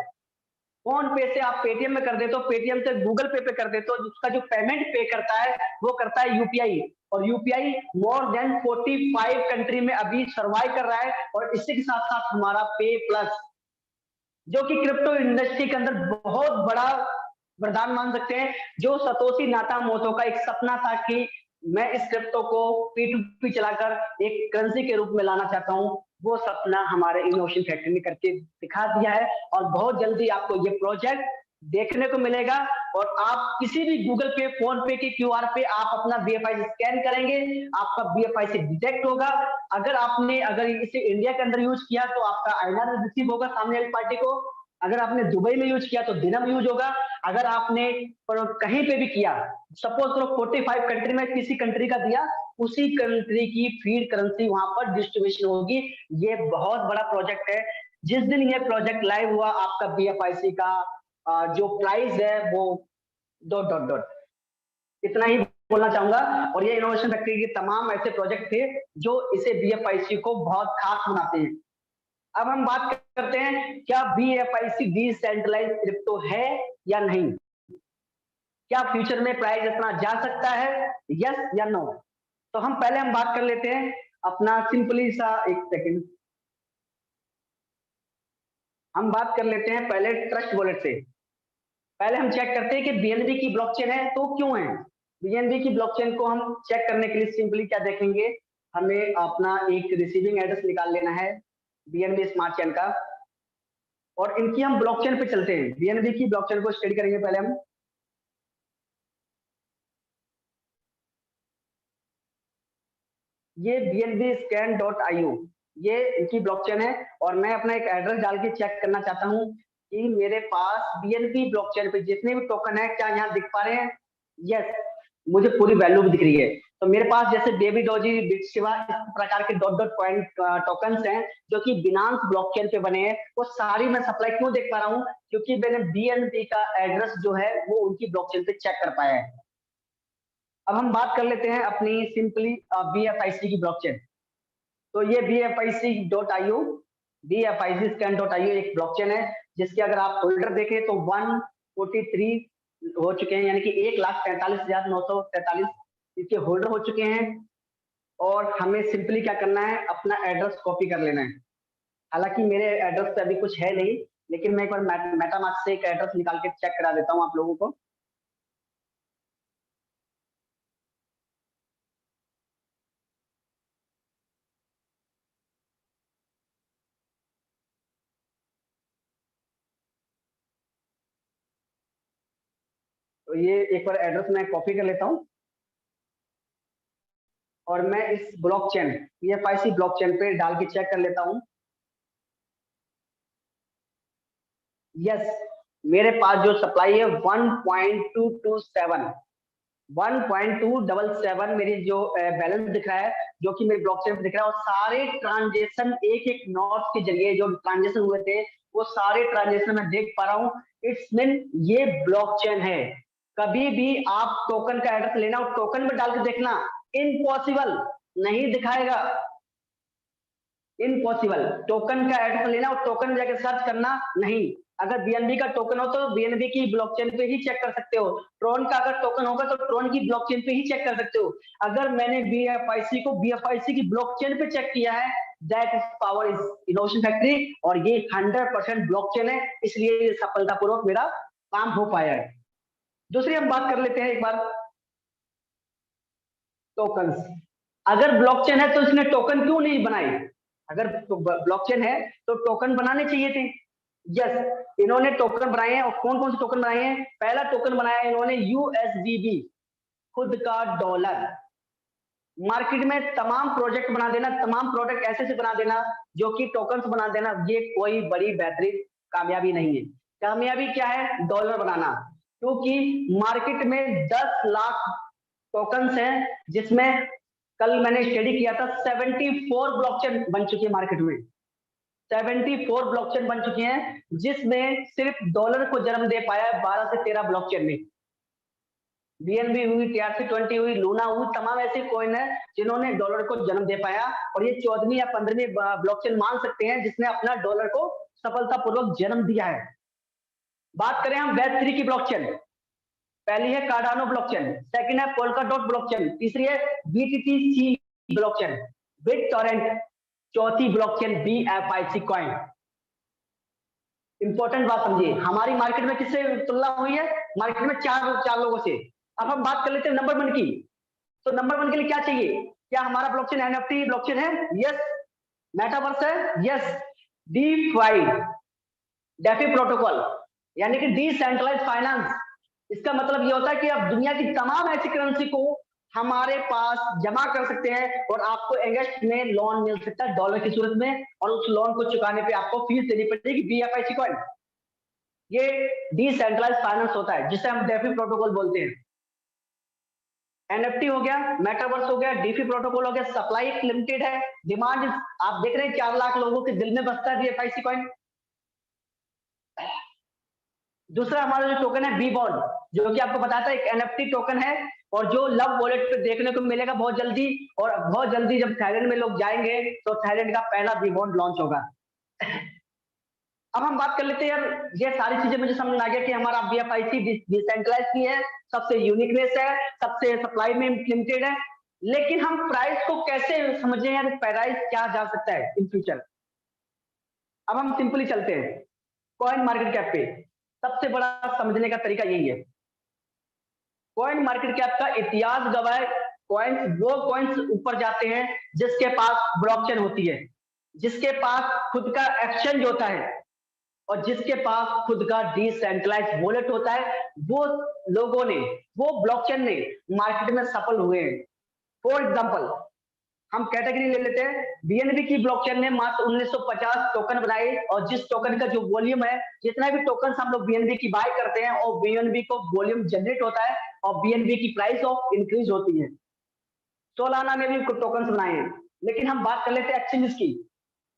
फोन पे से आप पेटीएम में कर देते हो, पेटीएम से गूगल पे कर देते हो, उसका जो पेमेंट पे करता है वो करता है यूपीआई। और यूपीआई मोर देन 45 कंट्री में अभी सर्वाइव कर रहा है। और इसी के साथ साथ हमारा पे प्लस, जो कि क्रिप्टो इंडस्ट्री के अंदर बहुत बड़ा वरदान मान सकते हैं, जो सतोशी नाकामोटो का एक सपना था कि मैं इस क्रिप्टो को P2P चलाकर एक करेंसी के रूप में लाना चाहता हूं, वो सपना हमारे इनोवेशन फैक्ट्री ने करके दिखा दिया है। और बहुत जल्दी आपको ये प्रोजेक्ट देखने को मिलेगा। और आप किसी भी गूगल पे, फोन पे के क्यूआर पे आप अपना बीएफआई स्कैन करेंगे, आपका बीएफआई से डिटेक्ट होगा। अगर इसे इंडिया के अंदर यूज किया तो आपका आईएनआर रिसीव होगा सामने वाली पार्टी को। अगर आपने दुबई में यूज किया तो दिनम यूज होगा। अगर आपने कहीं पे भी किया, सपोज करो 45 कंट्री में किसी कंट्री का दिया, उसी कंट्री की फीड करेंसी वहां पर डिस्ट्रीब्यूशन होगी। ये बहुत बड़ा प्रोजेक्ट है। जिस दिन ये प्रोजेक्ट लाइव हुआ, आपका बीएफआईसी का जो प्राइस है वो डॉट डॉट डॉट, इतना ही बोलना चाहूंगा। और ये इनोवेशन फैक्ट्री के तमाम ऐसे प्रोजेक्ट थे जो इसे बीएफआईसी को बहुत खास बनाते हैं। अब हम बात करते हैं, क्या बीएफआईसी डिसेंट्रलाइज क्रिप्टो है या नहीं? क्या फ्यूचर में प्राइस इतना जा सकता है, यस या नो? तो हम बात कर लेते हैं अपना सिंपली सा, एक सेकंड, हम बात कर लेते हैं पहले ट्रस्ट वॉलेट से। पहले हम चेक करते हैं कि बीएनबी की ब्लॉकचेन है तो क्यों है। बीएनबी की ब्लॉकचेन को हम चेक करने के लिए सिंपली क्या देखेंगे, हमें अपना एक रिसीविंग एड्रेस निकाल लेना है बीएनबी स्मार्ट चेन का, और इनकी हम ब्लॉकचेन पे चलते हैं। बीएनबी की ब्लॉकचेन को स्टडी करेंगे पहले हम। ये bnbscan.io, ये इनकी ब्लॉकचेन है। और मैं अपना एक एड्रेस डाल के चेक करना चाहता हूँ कि मेरे पास बीएनबी ब्लॉकचेन पे जितने भी टोकन है क्या यहाँ दिख पा रहे हैं? यस, मुझे पूरी वैल्यू भी दिख रही है। तो मेरे पास जैसे बेबी डॉजी, बिट शिवा, इस प्रकार के डॉट डॉट पॉइंट टोकन्स हैं जो कि बिनांस ब्लॉकचेन पे बने हैं, वो सारी मैं सप्लाई क्यों देख पा रहा हूँ? क्योंकि मैंने बीएनबी का एड्रेस जो है वो उनकी ब्लॉकचेन पे चेक कर पाया है। अब हम बात कर लेते हैं अपनी सिंपली बीएफआईसी की ब्लॉकचेन। तो ये BFIC.io, BFICscan.io एक ब्लॉकचेन है जिसके अगर आप होल्डर देखें तो 143 हो चुके हैं, यानी कि 1,43,943 इसके होल्डर हो चुके हैं। और हमें सिंपली क्या करना है, अपना एड्रेस कॉपी कर लेना है। हालांकि मेरे एड्रेस पे अभी कुछ है नहीं, लेकिन मैं एक बार मेटामास्क से एक एड्रेस निकाल के चेक करा देता हूँ आप लोगों को। तो ये एक बार एड्रेस मैं कॉपी कर लेता हूँ और मैं इस ब्लॉकचेन PFIC ब्लॉकचेन पे डाल के चेक कर लेता हूँ। यस, मेरे पास जो सप्लाई है 1.227 1.277 मेरी जो बैलेंस दिख रहा है, जो कि मेरे ब्लॉकचेन पे दिख रहा है, और सारे ट्रांजेक्शन एक एक नोट के जरिए जो ट्रांजेक्शन हुए थे वो सारे ट्रांजेक्शन मैं देख पा रहा हूँ। इट्स मीन ये ब्लॉकचेन है। कभी भी आप टोकन का एड्रेस लेना और टोकन में डाल के देखना, इम्पॉसिबल, नहीं दिखाएगा, इम्पॉसिबल। टोकन का एड्रेस लेना और टोकन में जाकर सर्च करना नहीं। अगर BNB का टोकन हो तो BNB की ब्लॉकचेन पे ही चेक कर सकते हो। ट्रोन का अगर टोकन होगा तो ट्रोन की ब्लॉकचेन पे ही चेक कर सकते हो। अगर मैंने BFIC को BFIC की ब्लॉकचेन पे चेक किया है, that is power is innovation factory, और ये 100% ब्लॉकचेन है, इसलिए सफलतापूर्वक मेरा काम हो पाया है। दूसरी हम बात कर लेते हैं एक बार टोकन्स। अगर ब्लॉकचेन है तो इसने टोकन क्यों नहीं बनाई? अगर ब्लॉकचेन है तो टोकन बनाने चाहिए थे। यस, इन्होंने टोकन बनाए हैं, और कौन कौन से टोकन बनाए हैं? पहला टोकन बनाया है इन्होंने USDB, खुद का डॉलर। मार्केट में तमाम प्रोजेक्ट बना देना, तमाम प्रोडक्ट ऐसे से बना देना जो कि टोकन्स बना देना, ये कोई बड़ी बेहतरीन कामयाबी नहीं है। कामयाबी क्या है? डॉलर बनाना। क्योंकि मार्केट में 10 लाख टोकन्स हैं, जिसमें कल मैंने स्टडी किया था 74 ब्लॉकचेन बन चुकी है मार्केट में। 74 ब्लॉकचेन बन चुकी हैं, जिसमें सिर्फ डॉलर को जन्म दे पाया है 12 से 13 ब्लॉकचेन में। BNB हुई, TRC20 हुई, लूना हुई, तमाम ऐसे कॉइन है जिन्होंने डॉलर को जन्म दे पाया, और ये 14वीं या 15वीं ब्लॉकचेन मान सकते हैं जिसने अपना डॉलर को सफलतापूर्वक जन्म दिया है। बात करें हम Web3 की ब्लॉकचेन, पहली है कार्डानो ब्लॉकचेन, सेकंड है पोल्काडॉट ब्लॉकचेन, तीसरी है BTC ब्लॉकचेन, बिटटॉरेंट, चौथी ब्लॉकचेन BFIC कॉइन। इंपॉर्टेंट बात समझिए, हमारी मार्केट में किससे तुलना हुई है? मार्केट में चार लोगों से। अब हम बात कर लेते हैं नंबर 1 की। तो नंबर 1 के लिए क्या चाहिए? क्या हमारा ब्लॉकचेन NFT ब्लॉकचेन है? यस। मेटावर्स है? यस। डेफी प्रोटोकॉल, यानी कि डिसेंट्रलाइज फाइनेंस। इसका मतलब ये होता है कि आप दुनिया की तमाम ऐसी करेंसी को हमारे पास जमा कर सकते हैं, और आपको अगस्त में लोन मिल सकता है डॉलर की सूरत में, और उस लोन को चुकाने पे आपको फीस देनी पड़ेगी BFIC कॉइन। ये डिसेंट्रलाइज फाइनेंस होता है, जिसे हम डेफी प्रोटोकॉल बोलते हैं। NFT हो गया, मेटावर्स हो गया, डीफी प्रोटोकॉल हो गया, सप्लाई लिमिटेड है, डिमांड आप देख रहे हैं 4 लाख लोगों के दिल में बसता है BFIC कॉइन। दूसरा हमारा जो टोकन है B-बॉन्ड, जो कि आपको बताता है एक NFT टोकन है, और जो लव वॉलेट पे देखने को मिलेगा बहुत जल्दी, और बहुत जल्दी जब थाईलैंड में लोग जाएंगे तो थाईलैंड का पहला B-बॉन्ड लॉन्च होगा। अब हम बात कर लेते हैं यार, ये सारी चीजें मुझे समझ में आ गया कि हमारा BFIC डिसेंट्रलाइज की है, सबसे यूनिकनेस है, सबसे सप्लाई में लिमिटेड है, लेकिन हम प्राइस को कैसे समझें यार? प्राइस क्या जा सकता है इन फ्यूचर? अब हम सिंपली चलते हैं कॉइन मार्केट कैप पे। सबसे बड़ा समझने का तरीका यही है, कॉइन मार्केट कैप का इतिहास गवाह है। कॉइन्स वो कॉइन्स ऊपर जाते हैं जिसके पास ब्लॉकचेन होती है, जिसके पास खुद का एक्सचेंज होता है, और जिसके पास खुद का डिसेंट्रलाइज वॉलेट होता है। वो लोगों ने, वो ब्लॉकचेन ने मार्केट में सफल हुए हैं। फॉर एग्जांपल हम कैटेगरी ले लेते हैं, BNB की ब्लॉकचेन ने मात्र 1950 टोकन बनाए, और जिस टोकन का जो वॉल्यूम है, जितना भी टोकन हम लोग BNB की बाय करते हैं, और BNB को वॉल्यूम जनरेट होता है, और BNB की प्राइस ऑफ इंक्रीज होती है। सोलाना में भी टोकन बनाए हैं। लेकिन हम बात कर लेते हैं एक्सचेंज की।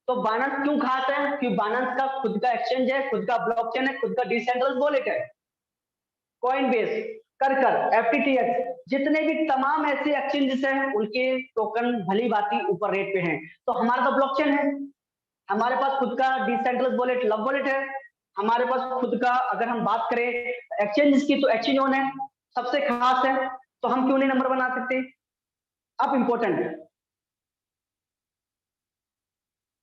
तो बाइनेंस क्यों खास है? क्योंकि बाइनेंस का खुद का एक्सचेंज है, खुद का ब्लॉकचेन है, खुद का डिसेंट्रलाइज्ड वॉलेट है। कॉइनबेस, कर, FTTX, जितने भी तमाम ऐसे एक्सचेंजेस हैं, उनके टोकन भली बाती ऊपर रेट पे हैं। तो हमारा तो ब्लॉकचेन है, हमारे पास खुद का डिसेंट्रलाइज्ड वॉलेट लव वॉलेट है, हमारे पास खुद का, अगर हम बात करें एक्सचेंजेस की तो एक्सचेंज ऑन है, सबसे खास है, तो हम क्यों नहीं नंबर बना सकते? अब इंपॉर्टेंट,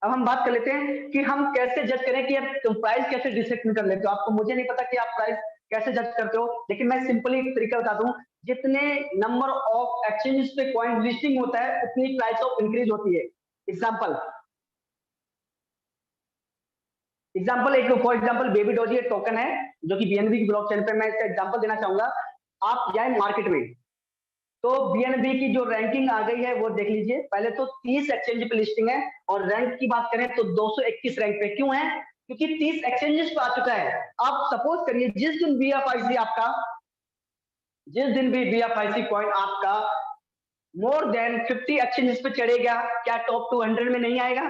अब हम बात कर लेते हैं कि हम कैसे जज करें कि आप प्राइस कैसे डिसाइड कर लेते हो। आपको मुझे नहीं पता कि आप प्राइस कैसे जज करते हो, लेकिन मैं सिंपली एक तरीका बता दूं। जितने नंबर ऑफ एक्सचेंजेस पे कॉइन लिस्टिंग होता है उतनी प्राइस ऑफ इंक्रीज होती है। एग्जांपल एक फॉर एग्जांपल बेबी डॉजी एक टोकन है जो कि बीएनबी की ब्लॉकचेन पे, मैं इसका एग्जांपल देना चाहूंगा। आप जाए मार्केट में तो बीएनबी की जो रैंकिंग आ गई है वो देख लीजिए। पहले तो 30 एक्सचेंज पे लिस्टिंग है और रैंक की बात करें तो 221 रैंक पे। क्यों है? क्योंकि 30 एक्सचेंजेस पे आ चुका है। आप सपोज करिए जिस दिन भी बीएफआईसी कॉइन आपका मोर देन 50 एक्सचेंजेस पे चढ़ेगा, क्या टॉप 200 में नहीं आएगा?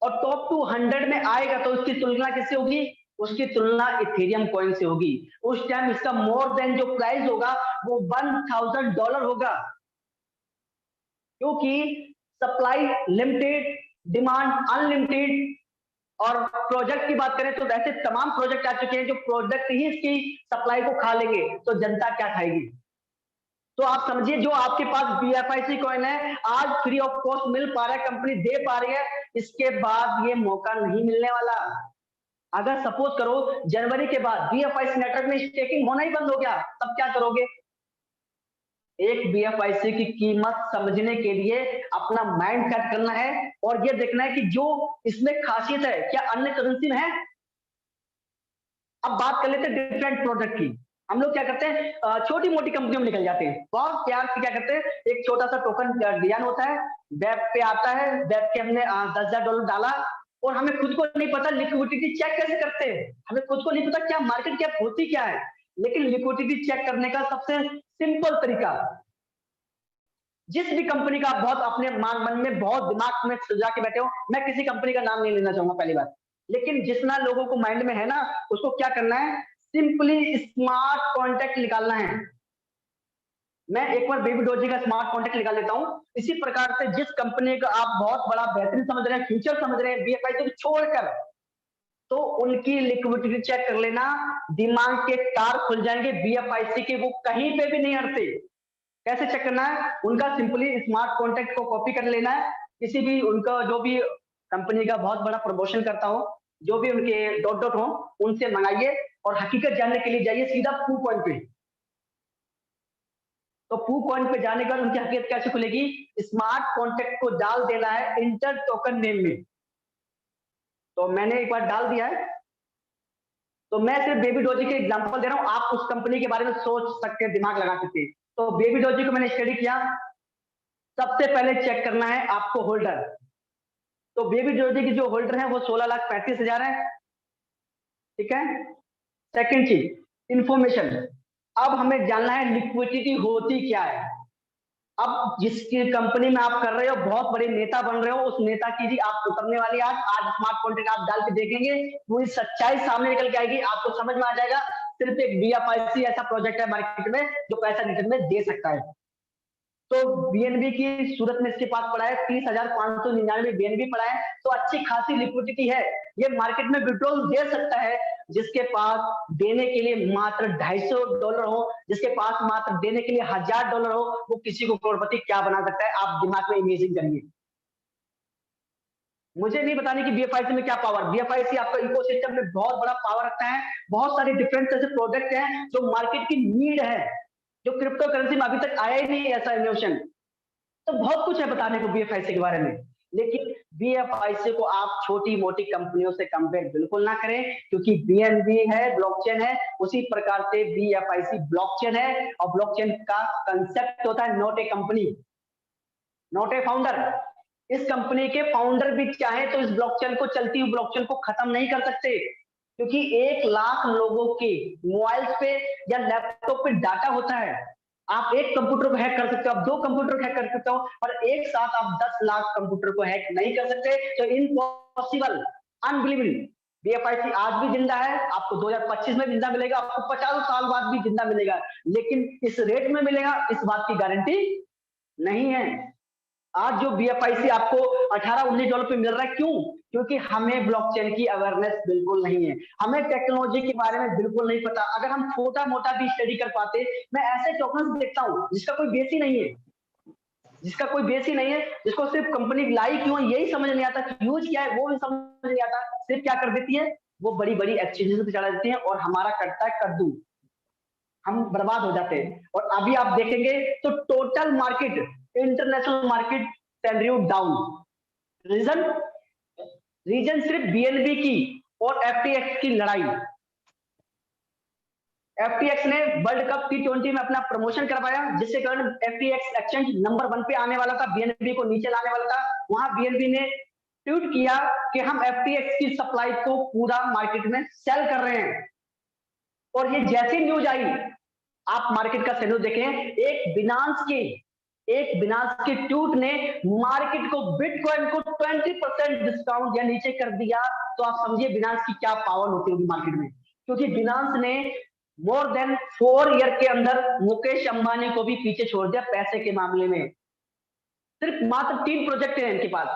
और टॉप 200 में आएगा तो उसकी तुलना किससे होगी? उसकी तुलना इथेरियम कॉइन से होगी। उस टाइम इसका मोर देन जो प्राइस होगा वो $1000 होगा, क्योंकि सप्लाई लिमिटेड, डिमांड अनलिमिटेड। और प्रोजेक्ट की बात करें तो ऐसे तमाम प्रोजेक्ट आ चुके हैं जो प्रोजेक्ट ही इसकी सप्लाई को खा लेंगे, तो जनता क्या खाएगी? तो आप समझिए, जो आपके पास बीएफआईसी कॉइन है आज फ्री ऑफ कॉस्ट मिल पा रहा है, कंपनी दे पा रही है, इसके बाद ये मौका नहीं मिलने वाला। अगर सपोज करो जनवरी के बाद बीएफआईसी नेटवर्क में स्टेकिंग होना ही बंद हो गया, तब क्या करोगे? एक बीएफआईसी की कीमत समझने के लिए अपना माइंड सेट करना है और ये देखना है कि जो इसमें खासियत है क्या अन्य करेंसी में है। अब बात कर लेते हैं डिफरेंट प्रोडक्ट की। हम लोग क्या करते हैं, छोटी मोटी कंपनियों में निकल जाते हैं, बहुत प्यार से क्या करते हैं, एक छोटा सा टोकन डिजाइन होता है, वेब पे आता है, वेब के हमने $10,000 डाला और हमें खुद को नहीं पता लिक्विडिटी चेक कैसे करते हैं, हमें खुद को नहीं पता क्या मार्केट कैप होती क्या है। लेकिन लिक्विडिटी चेक करने का सबसे सिंपल तरीका, जिस भी कंपनी का आप बहुत अपने मन में बहुत दिमाग में सजा के बैठे हो, मैं किसी कंपनी का नाम नहीं लेना चाहूंगा पहली बात, लेकिन जितना लोगों को माइंड में है ना, उसको क्या करना है, सिंपली स्मार्ट कॉन्टेक्ट निकालना है। मैं एक बार बेबी डोजी का स्मार्ट कॉन्टेक्ट निकाल लेता हूं। इसी प्रकार से जिस कंपनी का आप बहुत बड़ा बेहतरीन समझ रहे हैं, फ्यूचर समझ रहे हैं बीएफआईसी को छोड़कर, तो उनकी लिक्विडिटी चेक कर लेना, दिमाग के तार खुल जाएंगे बीएफआईसी के, वो कहीं पे भी नहीं हटते। कैसे चेक करना है? उनका सिंपली स्मार्ट कॉन्टेक्ट को कॉपी कर लेना है, किसी भी उनका जो भी कंपनी का बहुत बड़ा प्रमोशन करता हो, जो भी उनके डॉट डॉट हो, उनसे मंगाइए और हकीकत जानने के लिए जाइए सीधा पू कॉइन पे। तो पू कॉइन पे जाने के बाद उनकी हकीकत कैसे खुलेगी? स्मार्ट कॉन्टेक्ट को डाल देना है इंटर टोकन नेम में। तो मैंने एक बार डाल दिया है, तो मैं सिर्फ बेबी डोजी के एग्जांपल दे रहा हूं, आप उस कंपनी के बारे में सोच सकते हैं, दिमाग लगा सकते हैं। तो बेबी डोजी को मैंने स्टडी किया। सबसे पहले चेक करना है आपको होल्डर। तो बेबी डोजी की जो होल्डर है वो 16,35,000 है, ठीक है। सेकंड चीज इंफॉर्मेशन, अब हमें जानना है लिक्विडिटी होती क्या है। अब जिसकी कंपनी में आप कर रहे हो, बहुत बड़े नेता बन रहे हो, उस नेता की भी आप उतरने वाली आज स्मार्ट कॉन्ट्रैक्ट आप डाल के देखेंगे, पूरी सच्चाई सामने निकल के आएगी, आपको समझ में आ जाएगा सिर्फ एक बीएफआईसी ऐसा प्रोजेक्ट है मार्केट में जो पैसा रिटर्न में दे सकता है। तो बीएनबी की सूरत में इसके पास पड़ा है 30,599 बीएनबी पड़ा है, तो अच्छी खासी लिक्विडिटी है, ये मार्केट में विड्रॉल दे सकता है। जिसके पास देने के लिए मात्र $250 हो, जिसके पास मात्र देने के लिए $1000 हो, वो किसी को करोड़पति क्या बना सकता है, आप दिमाग में इमेजिन करिए। मुझे नहीं बताने की बीएफआईसी में क्या पावर, बीएफआईसी आपका इकोसिस्टम में बहुत बड़ा पावर रखता है। बहुत सारे डिफरेंट ऐसे प्रोडक्ट हैं जो मार्केट की नीड है, जो क्रिप्टो करेंसी में अभी तक आया ही नहीं ऐसा इनोवेशन। तो बहुत कुछ है बताने को बीएफआईसी के बारे में, लेकिन बीएफआईसी को आप छोटी मोटी कंपनियों से कंपेयर बिल्कुल ना करें, क्योंकि बीएनबी है, ब्लॉकचेन है, उसी प्रकार से बीएफआईसी ब्लॉकचेन है। और ब्लॉकचेन का कंसेप्ट होता है not a company, not a founder. इस कंपनी के फाउंडर भी चाहे तो इस ब्लॉकचेन को, चलती हुई ब्लॉकचेन को खत्म नहीं कर सकते, क्योंकि 1 लाख लोगों के मोबाइल पे या लैपटॉप पे डाटा होता है। आप एक कंप्यूटर को हैक कर सकते हो, आप 2 कंप्यूटर को हैक कर सकते हो, और एक साथ आप 10 लाख कंप्यूटर को हैक नहीं कर सकते। तो इम्पॉसिबल, अनबिलीवेबल। बीएफआईसी आज भी जिंदा है, आपको 2025 में जिंदा मिलेगा, आपको 50 साल बाद भी जिंदा मिलेगा, लेकिन इस रेट में मिलेगा इस बात की गारंटी नहीं है। आज जो बीएफआईसी आपको $18-19 पे मिल रहा है, क्यों? क्योंकि हमें ब्लॉकचेन की अवेयरनेस बिल्कुल नहीं है, हमें टेक्नोलॉजी के बारे में बिल्कुल नहीं पता। अगर हम छोटा मोटा भी स्टडी कर पाते, मैं ऐसे टोकन्स देखता हूं जिसका कोई बेस ही नहीं है, जिसका कोई बेस ही नहीं है, जिसको सिर्फ कंपनी लाई क्यों है यही समझ नहीं आता, यूज क्या है वो भी समझ नहीं आता, सिर्फ क्या कर देती है वो बड़ी बड़ी एक्सचेंजेस पे चढ़ा देती है और हमारा कटता है कद्दू, हम बर्बाद हो जाते हैं। और अभी आप देखेंगे तो टोटल मार्केट, इंटरनेशनल मार्केट टेंड्रियूड डाउन। रीजन रीजन सिर्फ बीएनबी की और एफटीएक्स की लड़ाई। एफटीएक्स ने वर्ल्ड कप T20 में अपना प्रमोशन करवाया, जिसके कारण एफटीएक्स एक्सचेंज नंबर 1 पे आने वाला था, बीएनबी को नीचे लाने वाला था। वहां बीएनबी ने ट्वीट किया कि हम एफटीएक्स की सप्लाई को पूरा मार्केट में सेल कर रहे हैं। और ये जैसी न्यूज आई, आप मार्केट का सिग्नल देखें, एक बिनांस के ट्वीट ने मार्केट को, बिटकॉइन को 20% डिस्काउंट या नीचे कर दिया। तो आप समझिए बिनांस की क्या पावर होती होगी मार्केट में, क्योंकि बिनांस ने मोर देन 4 ईयर के अंदर मुकेश अंबानी को भी पीछे छोड़ दिया पैसे के मामले में। सिर्फ मात्र 3 प्रोजेक्ट हैं इनके पास,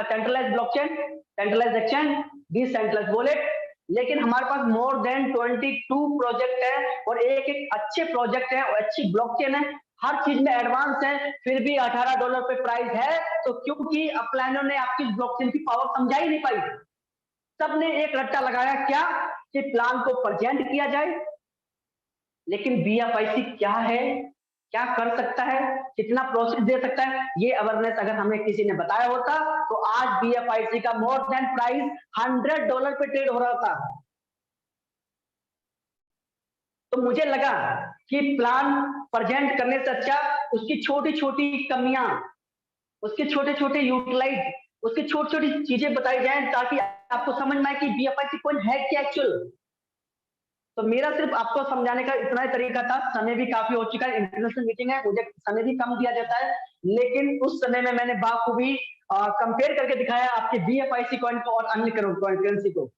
centralised blockchain, centralised exchange, decentralised wallet. लेकिन हमारे पास मोर देन 22 प्रोजेक्ट है और एक एक अच्छे प्रोजेक्ट है और अच्छी ब्लॉकचेन है, हर चीज में एडवांस है, फिर भी $18 पे प्राइस है। तो क्योंकि अपलाइनर ने आपकी ब्लॉकचेन की पावर समझा ही नहीं पाई, सबने एक रट्टा लगाया क्या कि प्लान को प्रेजेंट किया जाए। लेकिन बीएफआईसी क्या है, क्या कर सकता है, कितना प्रोसेस दे सकता है, ये अवेयरनेस अगर हमें किसी ने बताया होता तो आज बीएफआईसी का मोर देन प्राइस $100 पे ट्रेड हो रहा था। तो मुझे लगा कि प्लान प्रेजेंट करने से अच्छा उसकी छोटी छोटी कमियां, उसके छोटे छोटे यूटिलाइज, उसकी छोटी छोटी चीजें बताई जाएं ताकि आपको समझ में आए कि बीएफआईसी कॉइन है क्या एक्चुअल। तो मेरा सिर्फ आपको समझाने का इतना ही तरीका था, समय भी काफी हो चुका है, इंटरनेशनल मीटिंग है, मुझे समय भी कम दिया जाता है, लेकिन उस समय में मैंने बाखूबी कंपेयर करके दिखाया आपके बीएफआईसी कॉइन को और अन्य करेंसी को।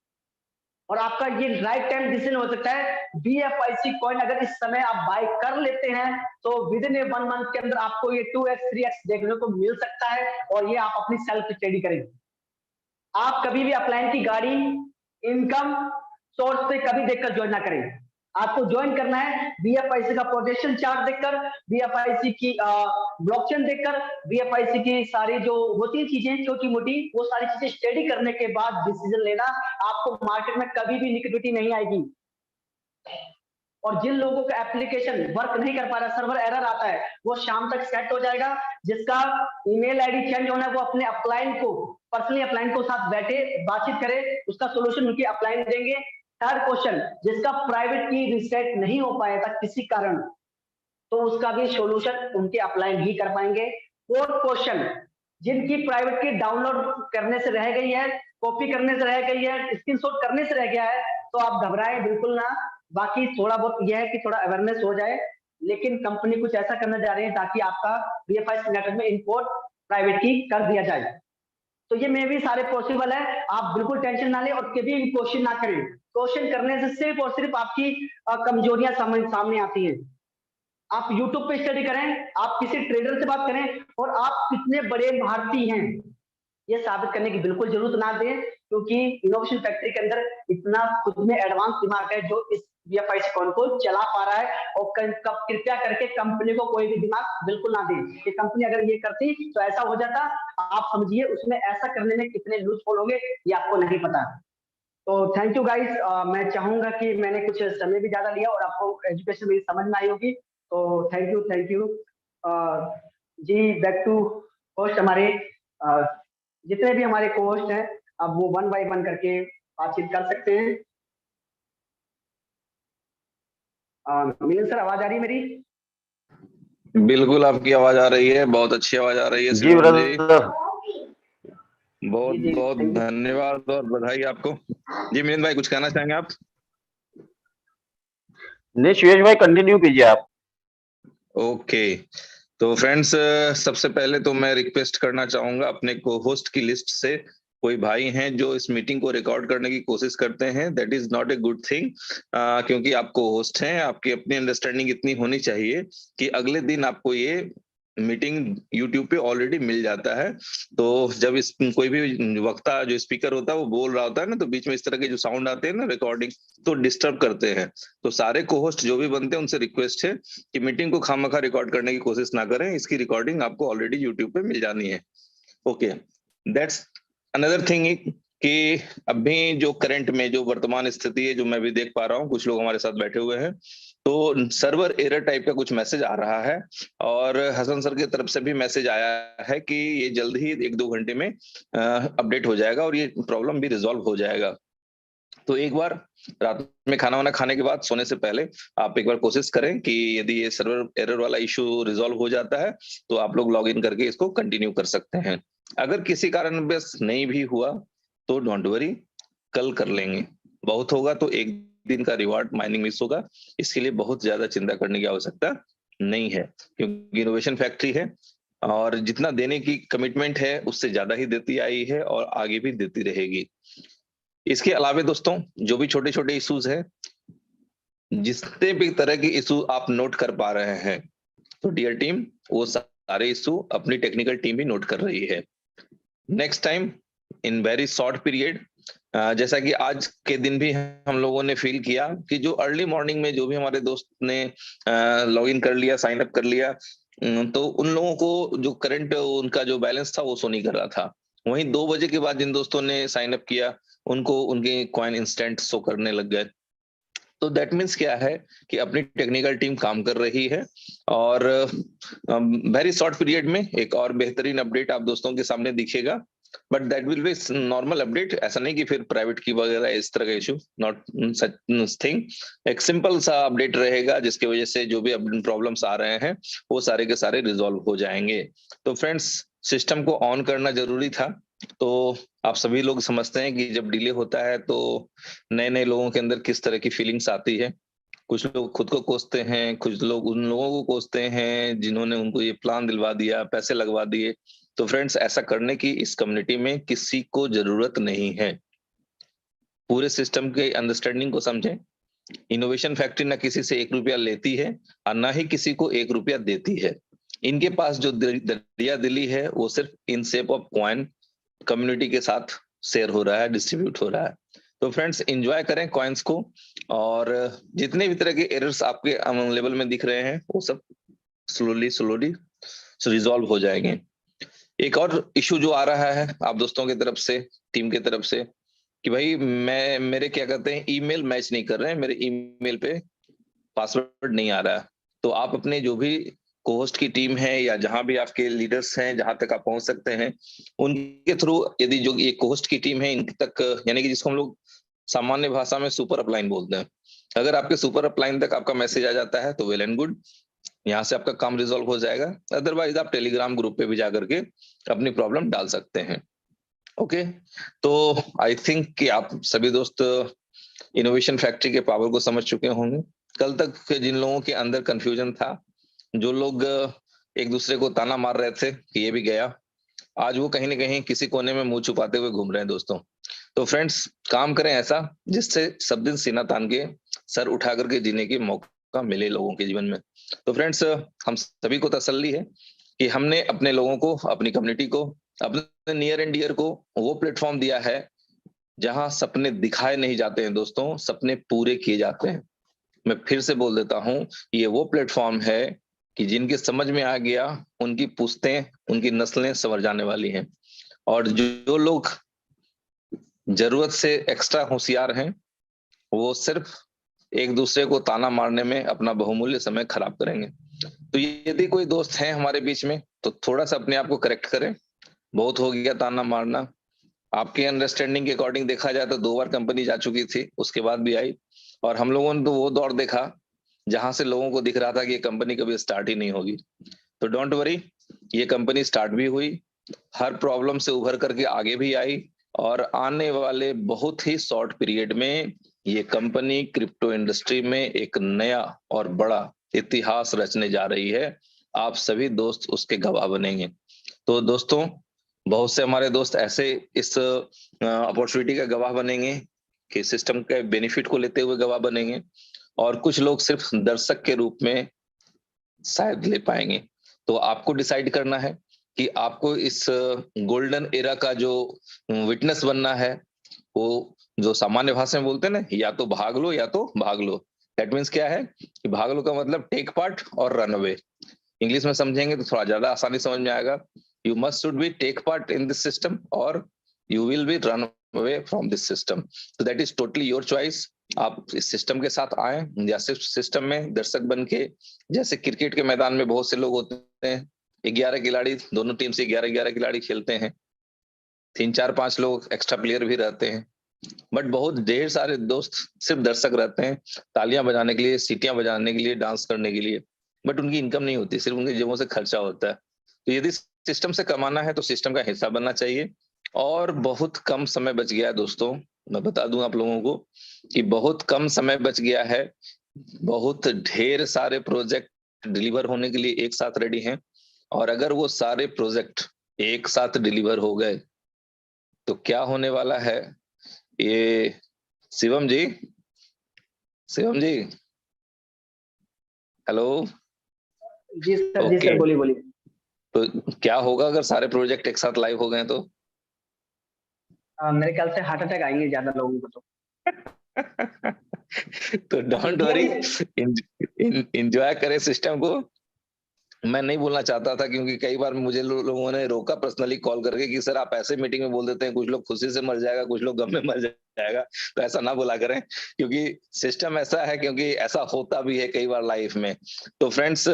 और आपका ये राइट टाइम डिसीजन हो सकता है। बीएफआईसी कॉइन अगर इस समय आप बाय कर लेते हैं तो विद इन 1 मंथ के अंदर आपको ये 2x 3x देखने को मिल सकता है और ये आप अपनी सेल्फ स्टडी करेंगे। आप कभी भी अपलाइन की गाड़ी इनकम सोर्स से कभी देखकर ज्वाइन ना करें, आपको ज्वाइन करना है बीएफआईसी का पोजीशन चार्ट देखकर, बीएफआईसी की ब्लॉकचेन देखकर, बीएफआईसी की सारी जो होती है चीजें छोटी मोटी, वो सारी चीजें स्टडी करने के बाद डिसीजन लेना। आपको मार्केट में कभी भी लिक्विडिटी नहीं आएगी। और जिन लोगों का एप्लीकेशन वर्क नहीं कर पा रहा, सर्वर एरर आता है, वो शाम तक सेट हो जाएगा। जिसका ईमेल आईडी चेंज होना है वो अपने अपलाइन को, पर्सनली अपलाइन को साथ बैठे बातचीत करे, उसका सोल्यूशन उनकी अपलाइन देंगे। थर्ड क्वेश्चन, जिसका प्राइवेट की रिसेट नहीं हो पाया था किसी कारण, तो उसका भी सोल्यूशन उनके अपलाइन ही कर पाएंगे। फोर्थ क्वेश्चन, जिनकी प्राइवेट की डाउनलोड करने से रह गई है, कॉपी करने से रह गई है, स्क्रीनशॉट करने से रह गया है, तो आप घबराएं बिल्कुल ना। बाकी थोड़ा बहुत यह है कि थोड़ा अवेयरनेस हो जाए, लेकिन कंपनी कुछ ऐसा करने जा रही है ताकि आपका बीएफआईसी नेटवर्क में इंपोर्ट प्राइवेट की कर दिया जाए। तो ये में भी सारे पॉसिबल है, आप बिल्कुल टेंशन ना लें और कभी भी क्वेश्चन ना करें। क्वेश्चन करने से सिर्फ और सिर्फ आपकी कमजोरियां सामने आती हैं। आप YouTube पे स्टडी करें, आप किसी ट्रेडर से बात करें और आप कितने बड़े भारतीय हैं ये साबित करने की बिल्कुल जरूरत ना दें, क्योंकि इनोवेशन फैक्ट्री के अंदर इतना खुद में एडवांस दिमाग है जो इस बीएफआईसी कॉइन को चला पा रहा है। और कृपया करके कंपनी को कोई भी दिमाग बिल्कुल ना दें कि कंपनी अगर ये करती तो ऐसा हो जाता। आप समझिए उसमें ऐसा करने में कितने लूजफॉल होंगे ये आपको नहीं पता। तो थैंक यू गाइस, मैं चाहूंगा कि मैंने कुछ समय भी ज्यादा लिया और आपको एजुकेशन मेरी समझ में आई होगी, तो थैंक यू जी। बैक टू होस्ट, हमारे जितने भी हमारे को होस्ट हैं अब वो 1 बाय 1 करके बातचीत कर सकते हैं। मिलन सर, आवाज आ रही है मेरी? बिल्कुल आपकी आवाज आ रही है, बहुत अच्छी आवाज आ रही है जी ब्रदर, बहुत जी, बहुत धन्यवाद और बधाई आपको। जी मिलिंद भाई, कुछ कहना चाहेंगे आप? नहीं सुयश भाई, कंटिन्यू कीजिए आप। ओके, तो फ्रेंड्स सबसे पहले तो मैं रिक्वेस्ट करना चाहूंगा अपने को होस्ट की लिस्ट से कोई भाई हैं जो इस मीटिंग को रिकॉर्ड करने की कोशिश करते हैं, that is not a good thing, क्योंकि आपको होस्ट हैं, आपकी अपनी अंडरस्टैंडिंग इतनी होनी चाहिए कि अगले दिन आपको ये मीटिंग यूट्यूब पे ऑलरेडी मिल जाता है। तो जब इस कोई भी वक्ता जो स्पीकर होता है वो बोल रहा होता है ना, तो बीच में इस तरह के जो साउंड आते हैं ना रिकॉर्डिंग, तो डिस्टर्ब करते हैं। तो सारे को होस्ट जो भी बनते हैं उनसे रिक्वेस्ट है कि मीटिंग को खामखा रिकॉर्ड करने की कोशिश ना करें, इसकी रिकॉर्डिंग आपको ऑलरेडी यूट्यूब पे मिल जानी है। ओके, दैट्स अनदर थिंग कि अभी जो करंट में जो वर्तमान स्थिति है, जो मैं भी देख पा रहा हूँ, कुछ लोग हमारे साथ बैठे हुए हैं, तो सर्वर एरर टाइप का कुछ मैसेज आ रहा है, और हसन सर की तरफ से भी मैसेज आया है कि ये जल्द ही 1-2 घंटे में अपडेट हो जाएगा और ये प्रॉब्लम भी रिजॉल्व हो जाएगा। तो एक बार रात में खाना वाना खाने के बाद सोने से पहले आप एक बार कोशिश करें कि यदि ये सर्वर एरर वाला इशू रिजॉल्व हो जाता है तो आप लोग लॉग इन करके इसको कंटिन्यू कर सकते हैं। अगर किसी कारणवश नहीं भी हुआ तो डोंट वरी, कल कर लेंगे। बहुत होगा तो एक दिन का रिवार्ड माइनिंग मिस होगा, इसके लिए बहुत ज्यादा चिंता करने की आवश्यकता नहीं है, क्योंकि इनोवेशन फैक्ट्री है और जितना देने की कमिटमेंट है उससे ज्यादा ही देती आई है और आगे भी देती रहेगी। इसके अलावा दोस्तों, जो भी छोटे छोटे इश्यूज हैं, जितने भी तरह के इशू आप नोट कर पा रहे हैं, तो डियर टीम, वो सारे इशू अपनी टेक्निकल टीम भी नोट कर रही है। Next time in very short period, जैसा कि आज के दिन भी हम लोगों ने फील किया कि जो अर्ली मॉर्निंग में जो भी हमारे दोस्त ने लॉग इन कर लिया, साइन अप कर लिया, तो उन लोगों को जो करंट उनका जो बैलेंस था वो शो नहीं कर रहा था। वहीं 2 बजे के बाद जिन दोस्तों ने साइन अप किया उनको उनके कॉइन इंस्टेंट शो करने लग गए। तो दैट मीन्स क्या है कि अपनी टेक्निकल टीम काम कर रही है और वेरी शॉर्ट पीरियड में एक और बेहतरीन अपडेट आप दोस्तों के सामने दिखेगा। But that will be normal update, ऐसा नहीं कि फिर प्राइवेट की वगैरह इस तरह का इशू, नॉट सच थिंग। एक सिंपल सा अपडेट रहेगा जिसकी वजह से जो भी प्रॉब्लम्स आ रहे हैं वो सारे के सारे रिजॉल्व हो जाएंगे। तो फ्रेंड्स, सिस्टम को ऑन करना जरूरी था। तो आप सभी लोग समझते हैं कि जब डिले होता है तो नए नए लोगों के अंदर किस तरह की फीलिंग्स आती है। कुछ लोग खुद को कोसते हैं, कुछ लोग उन लोगों को कोसते हैं जिन्होंने उनको ये प्लान दिलवा दिया, पैसे लगवा दिए। तो फ्रेंड्स, ऐसा करने की इस कम्युनिटी में किसी को जरूरत नहीं है। पूरे सिस्टम के अंडरस्टैंडिंग को समझें। इनोवेशन फैक्ट्री ना किसी से 1 रुपया लेती है और ना ही किसी को 1 रुपया देती है। इनके पास जो दरिया दिली है वो सिर्फ in shape of coin community के साथ शेयर हो रहा है, डिस्ट्रीब्यूट हो रहा है। तो फ्रेंड्स, एंजॉय करें कॉइन्स को, और जितने भी तरह के एरर्स आपके लेवल में दिख रहे हैं वो सब स्लोली स्लोली रिजॉल्व हो जाएंगे। एक और इशू जो आ रहा है आप दोस्तों की तरफ से, टीम की तरफ से, कि भाई मेरे क्या कहते हैं, ईमेल मैच नहीं कर रहे हैं, मेरे ईमेल पे पासवर्ड नहीं आ रहा है। तो आप अपने जो भी कोहोस्ट की टीम है या जहां भी आपके लीडर्स हैं, जहां तक आप पहुंच सकते हैं, उनके थ्रू, यदि जो ये कोहोस्ट की टीम है इनके तक, यानी कि जिसको हम लोग सामान्य भाषा में सुपर अपलाइन बोलते हैं, अगर आपके सुपर अपलाइन तक आपका मैसेज आ जाता है तो वेल एंड गुड, यहाँ से आपका काम रिजॉल्व हो जाएगा। अदरवाइज आप टेलीग्राम ग्रुप पे भी जाकर के अपनी प्रॉब्लम डाल सकते हैं। ओके, तो आई थिंक कि आप सभी दोस्त इनोवेशन फैक्ट्री के पावर को समझ चुके होंगे। कल तक जिन लोगों के अंदर कंफ्यूजन था, जो लोग एक दूसरे को ताना मार रहे थे कि ये भी गया, आज वो कहीं ना कहीं किसी कोने में मुंह छुपाते हुए घूम रहे हैं दोस्तों। तो फ्रेंड्स, काम करें ऐसा जिससे सब दिन सीना तान के सर उठा करके जीने की मौका मिले लोगों के जीवन में। तो फ्रेंड्स, हम सभी को तसल्ली है कि हमने अपने लोगों को, अपनी कम्युनिटी को, अपने नियर एंड डियर को वो प्लेटफॉर्म दिया है जहां सपने दिखाए नहीं जाते हैं दोस्तों, सपने पूरे किए जाते हैं। मैं फिर से बोल देता हूं, ये वो प्लेटफॉर्म है कि जिनके समझ में आ गया उनकी पुश्तें, उनकी नस्लें संवर जाने वाली हैं। और जो लोग जरूरत से एक्स्ट्रा होशियार हैं वो सिर्फ एक दूसरे को ताना मारने में अपना बहुमूल्य समय खराब करेंगे। तो यदि कोई दोस्त है हमारे बीच में तो थोड़ा सा अपने आप को करेक्ट करें। बहुत हो गया ताना मारना। आपके अंडरस्टैंडिंग के अकॉर्डिंग देखा जाए तो 2 बार कंपनी जा चुकी थी, उसके बाद भी आई, और हम लोगों ने तो वो दौर देखा जहां से लोगों को दिख रहा था कि ये कंपनी कभी स्टार्ट ही नहीं होगी। तो डोंट वरी, ये कंपनी स्टार्ट भी हुई, हर प्रॉब्लम से उभर करके आगे भी आई, और आने वाले बहुत ही शॉर्ट पीरियड में ये कंपनी क्रिप्टो इंडस्ट्री में एक नया और बड़ा इतिहास रचने जा रही है। आप सभी दोस्त उसके गवाह बनेंगे। तो दोस्तों, बहुत से हमारे दोस्त ऐसे इस अपॉर्चुनिटी का गवाह बनेंगे कि सिस्टम के बेनिफिट को लेते हुए गवाह बनेंगे, और कुछ लोग सिर्फ दर्शक के रूप में शायद ले पाएंगे। तो आपको डिसाइड करना है कि आपको इस गोल्डन एरा का जो विटनेस बनना है, वो जो सामान्य भाषा में बोलते हैं ना, या तो भाग लो या तो भाग लो। दैट मीन्स क्या है कि भाग लो का मतलब टेक पार्ट और रन अवे। इंग्लिश में समझेंगे तो थोड़ा ज्यादा आसानी समझ में आएगा। You must should be take part in this system और you will be run away from this system. तो that is totally your choice. आप इस सिस्टम के साथ आए या सिर्फ सिस्टम में दर्शक बन के, जैसे क्रिकेट के मैदान में बहुत से लोग होते हैं, 11 खिलाड़ी, दोनों टीम से 11-11 खिलाड़ी खेलते हैं, 3-4-5 लोग एक्स्ट्रा प्लेयर भी रहते हैं, बट बहुत ढेर सारे दोस्त सिर्फ दर्शक रहते हैं, तालियां बजाने के लिए, सीटियां बजाने के लिए, डांस करने के लिए, बट उनकी इनकम नहीं होती, सिर्फ उनकी जेबों से खर्चा होता है। तो यदि सिस्टम से कमाना है तो सिस्टम का हिस्सा बनना चाहिए। और बहुत कम समय बच गया है दोस्तों, मैं बता दूं आप लोगों को कि बहुत कम समय बच गया है। बहुत ढेर सारे प्रोजेक्ट डिलीवर होने के लिए एक साथ रेडी हैं, और अगर वो सारे प्रोजेक्ट एक साथ डिलीवर हो गए तो क्या होने वाला है, ये शिवम जी, शिवम जी, हेलो। जी सर, जी ओके, सर, बोलिए बोलिए। तो क्या होगा अगर सारे प्रोजेक्ट एक साथ लाइव हो गए तो? मेरे ख्याल से हार्ट अटैक आएंगे ज्यादा लोगों को तो। तो डोंट वरी, एंजॉय करें सिस्टम को। मैं नहीं बोलना चाहता था क्योंकि कई बार मुझे लोगों ने रोका पर्सनली कॉल करके कि सर आप ऐसे मीटिंग में बोल देते हैं, कुछ लोग खुशी से मर जाएगा, कुछ लोग गम में मर जाएगा, तो ऐसा ना बोला करें क्योंकि सिस्टम ऐसा है, क्योंकि ऐसा होता भी है कई बार लाइफ में। तो फ्रेंड्स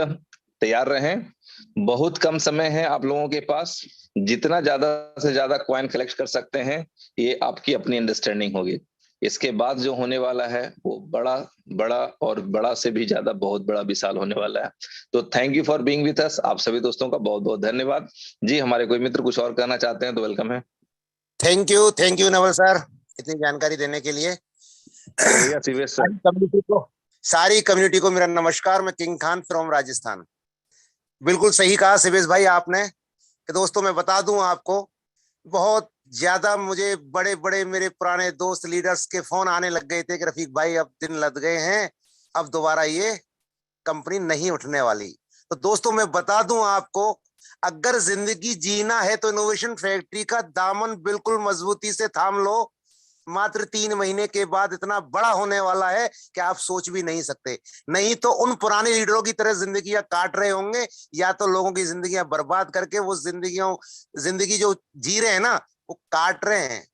तैयार रहें, बहुत कम समय है आप लोगों के पास, जितना ज्यादा से ज्यादा कॉइन कलेक्ट कर सकते हैं ये आपकी अपनी अंडरस्टैंडिंग होगी। इसके बाद जो होने वाला है वो बड़ा बड़ा और बड़ा से भी ज्यादा बहुत बड़ा विशाल होने वाला है। तो thank you for being with us, आप सभी दोस्तों का बहुत बहुत धन्यवाद जी। हमारे कोई मित्र कुछ और कहना चाहते हैं तो वेलकम है। थैंक यू नवल सर, इतनी जानकारी देने के लिए। भैया सीवेश सर, सारी कम्युनिटी को मेरा नमस्कार। मैं किंग खान फ्रॉम राजस्थान। बिल्कुल सही कहा शिवेश भाई आपने कि दोस्तों मैं बता दूं आपको, बहुत ज्यादा मुझे बड़े बड़े मेरे पुराने दोस्त लीडर्स के फोन आने लग गए थे कि रफीक भाई अब दिन लग गए हैं, अब दोबारा ये कंपनी नहीं उठने वाली। तो दोस्तों मैं बता दूं आपको, अगर जिंदगी जीना है तो इनोवेशन फैक्ट्री का दामन बिल्कुल मजबूती से थाम लो। मात्र 3 महीने के बाद इतना बड़ा होने वाला है कि आप सोच भी नहीं सकते। नहीं तो उन पुराने लीडरों की तरह जिंदगियां काट रहे होंगे, या तो लोगों की जिंदगियां बर्बाद करके वो जिंदगी जो जी रहे हैं ना वो काट रहे हैं।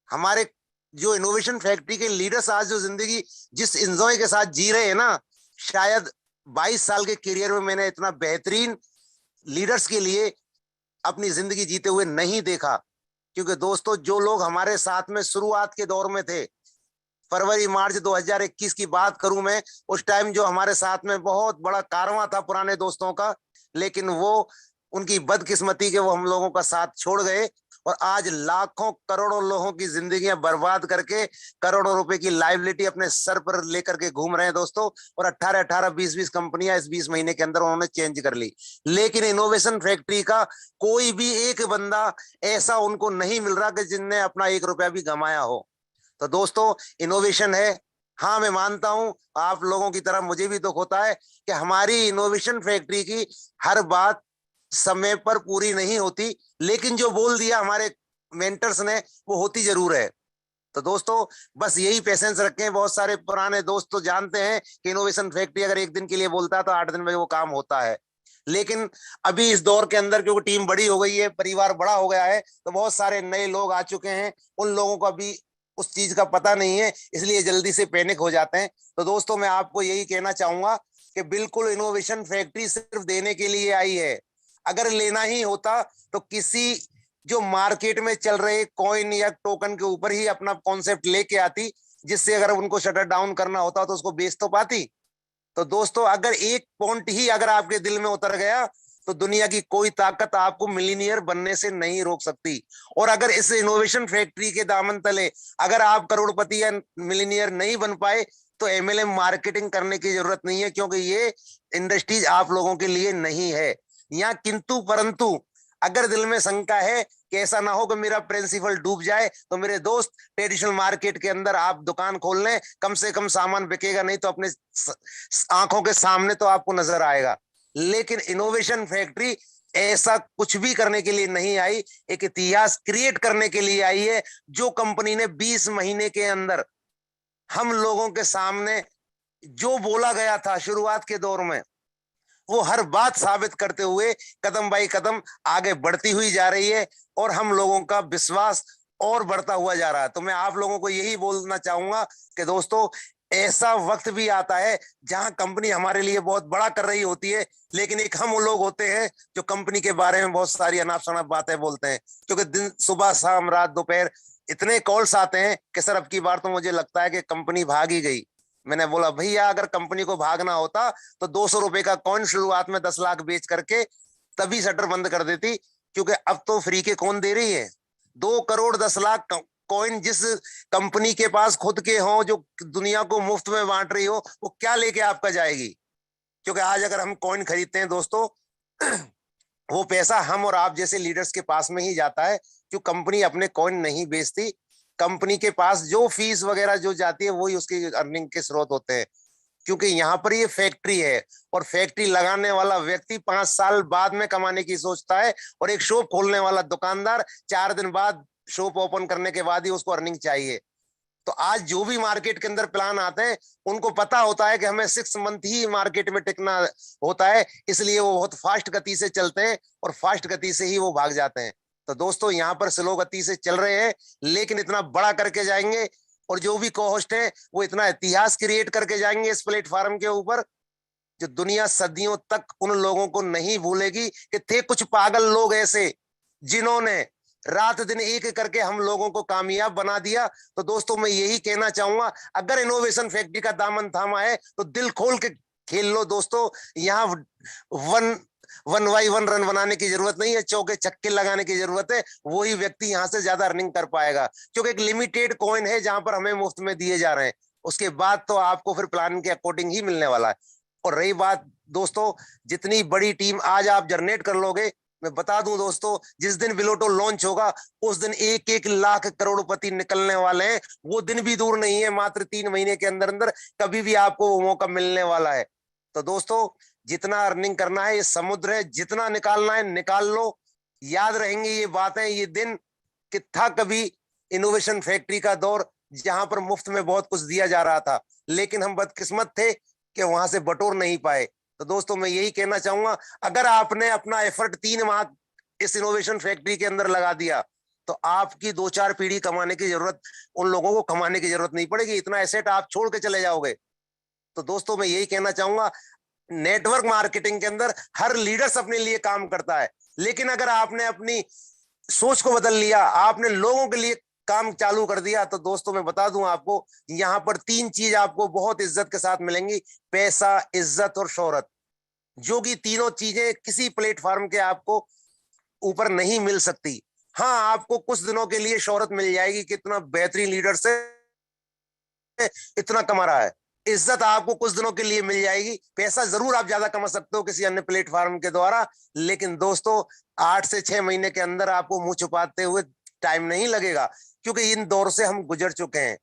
हमारे जो इनोवेशन फैक्ट्री के लीडर्स आज जो जिंदगी जिस एंजॉय के साथ जी रहे हैं ना, शायद 22 साल के करियर में मैंने इतना बेहतरीन लीडर्स के लिए अपनी जिंदगी जीते हुए नहीं देखा। क्योंकि दोस्तों जो लोग हमारे साथ में शुरुआत के दौर में थे, फरवरी मार्च 2021 की बात करूं मैं, उस टाइम जो हमारे साथ में बहुत बड़ा कारवां था पुराने दोस्तों का, लेकिन वो उनकी बदकिस्मती के वो हम लोगों का साथ छोड़ गए, और आज लाखों करोड़ों लोगों की जिंदगियां बर्बाद करके करोड़ों रुपए की लाइबिलिटी अपने सर पर लेकर के घूम रहे हैं दोस्तों। और 18-18, 20-20 कंपनियां इस 20 महीने के अंदर उन्होंने चेंज कर ली। लेकिन इनोवेशन फैक्ट्री का कोई भी एक बंदा ऐसा उनको नहीं मिल रहा कि जिनने अपना 1 रुपया भी गंवाया हो। तो दोस्तों इनोवेशन है, हाँ मैं मानता हूं आप लोगों की तरह मुझे भी दुख होता है कि हमारी इनोवेशन फैक्ट्री की हर बात समय पर पूरी नहीं होती, लेकिन जो बोल दिया हमारे मेंटर्स ने वो होती जरूर है। तो दोस्तों बस यही पेशेंस रखें। बहुत सारे पुराने दोस्त तो जानते हैं कि इनोवेशन फैक्ट्री अगर 1 दिन के लिए बोलता है तो 8 दिन में वो काम होता है। लेकिन अभी इस दौर के अंदर क्योंकि टीम बड़ी हो गई है, परिवार बड़ा हो गया है, तो बहुत सारे नए लोग आ चुके हैं, उन लोगों को अभी उस चीज का पता नहीं है, इसलिए जल्दी से पैनिक हो जाते हैं। तो दोस्तों मैं आपको यही कहना चाहूंगा कि बिल्कुल इनोवेशन फैक्ट्री सिर्फ देने के लिए आई है। अगर लेना ही होता तो किसी जो मार्केट में चल रहे कॉइन या टोकन के ऊपर ही अपना कॉन्सेप्ट लेके आती, जिससे अगर उनको शटर डाउन करना होता तो उसको बेच तो पाती। तो दोस्तों अगर एक पॉइंट ही अगर आपके दिल में उतर गया तो दुनिया की कोई ताकत आपको मिलीनियर बनने से नहीं रोक सकती। और अगर इस इनोवेशन फैक्ट्री के दामन तले अगर आप करोड़पति या मिलीनियर नहीं बन पाए तो एमएलएम मार्केटिंग करने की जरूरत नहीं है, क्योंकि ये इंडस्ट्रीज आप लोगों के लिए नहीं है। यहाँ किंतु परंतु अगर दिल में शंका है कि ऐसा ना हो कि मेरा प्रिंसिपल डूब जाए, तो मेरे दोस्त ट्रेडिशनल मार्केट के अंदर आप दुकान खोल लें, कम से कम सामान बिकेगा नहीं तो अपने आंखों के सामने तो आपको नजर आएगा। लेकिन इनोवेशन फैक्ट्री ऐसा कुछ भी करने के लिए नहीं आई, एक इतिहास क्रिएट करने के लिए आई है। जो कंपनी ने 20 महीने के अंदर हम लोगों के सामने जो बोला गया था शुरुआत के दौर में, वो हर बात साबित करते हुए कदम बाई कदम आगे बढ़ती हुई जा रही है और हम लोगों का विश्वास और बढ़ता हुआ जा रहा है। तो मैं आप लोगों को यही बोलना चाहूंगा कि दोस्तों, ऐसा वक्त भी आता है जहां कंपनी हमारे लिए बहुत बड़ा कर रही होती है, लेकिन एक हम लोग होते हैं जो कंपनी के बारे में बहुत सारी अनाप शनाप बातें बोलते हैं, क्योंकि दिन सुबह शाम रात दोपहर इतने कॉल्स आते हैं कि सर अब की बार तो मुझे लगता है कि कंपनी भाग ही गई। मैंने बोला भैया, अगर कंपनी को भागना होता तो 200 रुपए का कॉइन शुरुआत में 10 लाख बेच करके तभी शटर बंद कर देती, क्योंकि अब तो फ्री के कौन दे रही है। 2 करोड़ 10 लाख कॉइन जिस कंपनी के पास खुद के हो, जो दुनिया को मुफ्त में बांट रही हो, वो क्या लेके आपका जाएगी। क्योंकि आज अगर हम कॉइन खरीदते हैं दोस्तों, वो पैसा हम और आप जैसे लीडर्स के पास में ही जाता है, जो कंपनी अपने कॉइन नहीं बेचती। कंपनी के पास जो फीस वगैरह जो जाती है वही उसकी अर्निंग के स्रोत होते हैं, क्योंकि यहाँ पर ये फैक्ट्री है और फैक्ट्री लगाने वाला व्यक्ति 5 साल बाद में कमाने की सोचता है, और एक शॉप खोलने वाला दुकानदार 4 दिन बाद शॉप ओपन करने के बाद ही उसको अर्निंग चाहिए। तो आज जो भी मार्केट के अंदर प्लान आते हैं, उनको पता होता है कि हमें 6 मंथ ही मार्केट में टिकना होता है, इसलिए वो बहुत फास्ट गति से चलते हैं और फास्ट गति से ही वो भाग जाते हैं। तो दोस्तों, यहाँ पर स्लो गति से चल रहे हैं, लेकिन इतना बड़ा करके जाएंगे, और जो भी को-होस्ट है वो इतना इतिहास क्रिएट करके जाएंगे इस प्लेटफॉर्म के ऊपर, जो दुनिया सदियों तक उन लोगों को नहीं भूलेगी कि थे कुछ पागल लोग ऐसे जिन्होंने रात दिन एक करके हम लोगों को कामयाब बना दिया। तो दोस्तों, मैं यही कहना चाहूंगा, अगर इनोवेशन फैक्ट्री का दामन थामा है तो दिल खोल के खेल लो दोस्तों। यहाँ वन बाई वन रन बनाने की जरूरत नहीं है, चौके छक्के लगाने की जरूरत है। वही व्यक्ति यहाँ से ज्यादा अर्निंग कर पाएगा, क्योंकि एक लिमिटेड कॉइन है जहां पर हमें मुफ्त में दिए जा रहे हैं। उसके बाद तो आपको फिर प्लान के अकॉर्डिंग ही मिलने वाला है। और रही बात दोस्तों, जितनी बड़ी टीम आज आप जनरेट कर लोगे, मैं बता दूं दोस्तों, जिस दिन बिलोटो लॉन्च होगा उस दिन 1-1 लाख करोड़पति निकलने वाले हैं। वो दिन भी दूर नहीं है, मात्र 3 महीने के अंदर अंदर कभी भी आपको वो मौका मिलने वाला है। तो दोस्तों, जितना अर्निंग करना है ये समुद्र है, जितना निकालना है निकाल लो। याद रहेंगे ये बातें, ये दिन कि था कभी इनोवेशन फैक्ट्री का दौर, जहां पर मुफ्त में बहुत कुछ दिया जा रहा था, लेकिन हम बदकिस्मत थे कि वहां से बटोर नहीं पाए। तो दोस्तों, मैं यही कहना चाहूंगा, अगर आपने अपना एफर्ट 3 माह इस इनोवेशन फैक्ट्री के अंदर लगा दिया तो आपकी 2-4 पीढ़ी कमाने की जरूरत, उन लोगों को कमाने की जरूरत नहीं पड़ेगी। इतना एसेट आप छोड़ के चले जाओगे। तो दोस्तों, मैं यही कहना चाहूंगा, नेटवर्क मार्केटिंग के अंदर हर लीडर्स अपने लिए काम करता है, लेकिन अगर आपने अपनी सोच को बदल लिया, आपने लोगों के लिए काम चालू कर दिया, तो दोस्तों मैं बता दूं आपको, यहाँ पर 3 चीज आपको बहुत इज्जत के साथ मिलेंगी: पैसा, इज्जत और शोहरत। जो कि तीनों चीजें किसी प्लेटफॉर्म के आपको ऊपर नहीं मिल सकती। हाँ, आपको कुछ दिनों के लिए शोहरत मिल जाएगी, कितना बेहतरीन लीडर से इतना कमा रहा है। इज्जत आपको कुछ दिनों के लिए मिल जाएगी। पैसा जरूर आप ज्यादा कमा सकते हो किसी अन्य प्लेटफॉर्म के द्वारा, लेकिन दोस्तों 8 से 6 महीने के अंदर आपको मुंह छुपाते हुए टाइम नहीं लगेगा, क्योंकि इन दौर से हम गुजर चुके हैं।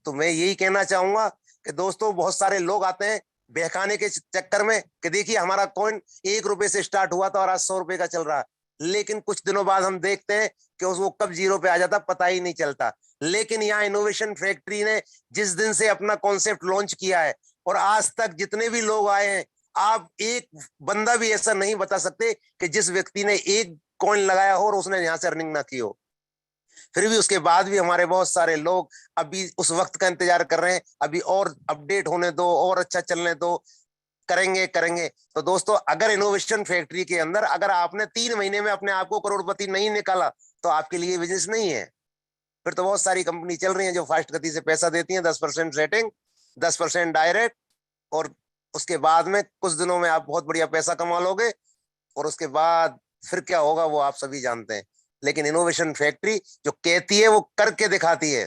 तो मैं यही कहना चाहूंगा कि दोस्तों, बहुत सारे लोग आते हैं बहकाने के चक्कर में कि देखिए हमारा कॉइन 1 रुपए से स्टार्ट हुआ था और आज 100 रुपए का चल रहा है, लेकिन कुछ दिनों बाद हम देखते हैं कि उसको कब 0 पे आ जाता पता ही नहीं चलता। लेकिन यहाँ इनोवेशन फैक्ट्री ने जिस दिन से अपना कॉन्सेप्ट लॉन्च किया है और आज तक जितने भी लोग आए हैं, आप एक बंदा भी ऐसा नहीं बता सकते कि जिस व्यक्ति ने 1 कॉइन लगाया हो और उसने यहाँ से अर्निंग ना की हो। फिर भी उसके बाद भी हमारे बहुत सारे लोग अभी उस वक्त का इंतजार कर रहे हैं, अभी और अपडेट होने दो, और अच्छा चलने दो, करेंगे। तो दोस्तों, अगर इनोवेशन फैक्ट्री के अंदर अगर आपने 3 महीने में अपने आप को करोड़पति नहीं निकाला तो आपके लिए बिजनेस नहीं है। फिर तो बहुत सारी कंपनी चल रही हैं जो फास्ट गति से पैसा देती हैं, 10% रेटिंग, 10% डायरेक्ट, और उसके बाद में कुछ दिनों में आप बहुत बढ़िया पैसा कमा लोगे, और उसके बाद फिर क्या होगा वो आप सभी जानते हैं। लेकिन इनोवेशन फैक्ट्री जो कहती है वो करके दिखाती है।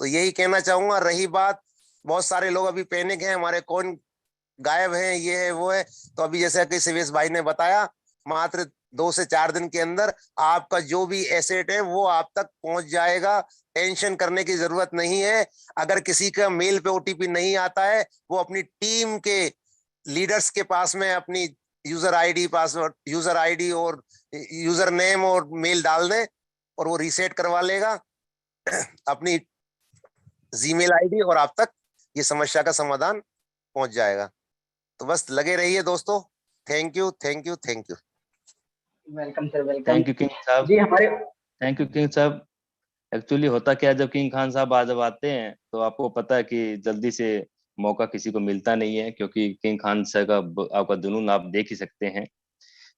तो यही कहना चाहूंगा। रही बात, बहुत सारे लोग अभी पैनिक हैं, हमारे कौन गायब हैं, ये है वो है, तो अभी जैसे कि शिवेश भाई ने बताया, मात्र 2 से 4 दिन के अंदर आपका जो भी एसेट है वो आप तक पहुंच जाएगा। टेंशन करने की जरूरत नहीं है। अगर किसी का मेल पे ओटीपी नहीं आता है, वो अपनी टीम के लीडर्स के पास में अपनी user ID, password, user ID और यूजर नेम और मेल डाल दें और वो रीसेट करवा लेगा अपनी जीमेल आईडी, और आप तक ये समस्या का समाधान पहुंच जाएगा। तो बस लगे रहिए दोस्तों। Thank you, thank you, thank you. Welcome sir, welcome. Thank you king साहब। जी हमारे थैंक यू किंग साहब। एक्चुअली होता क्या है, जब किंग खान साहब जब आते हैं तो आपको पता है कि जल्दी से मौका किसी को मिलता नहीं है, क्योंकि किंग खान साहब का आपका जुनून आप देख ही सकते हैं।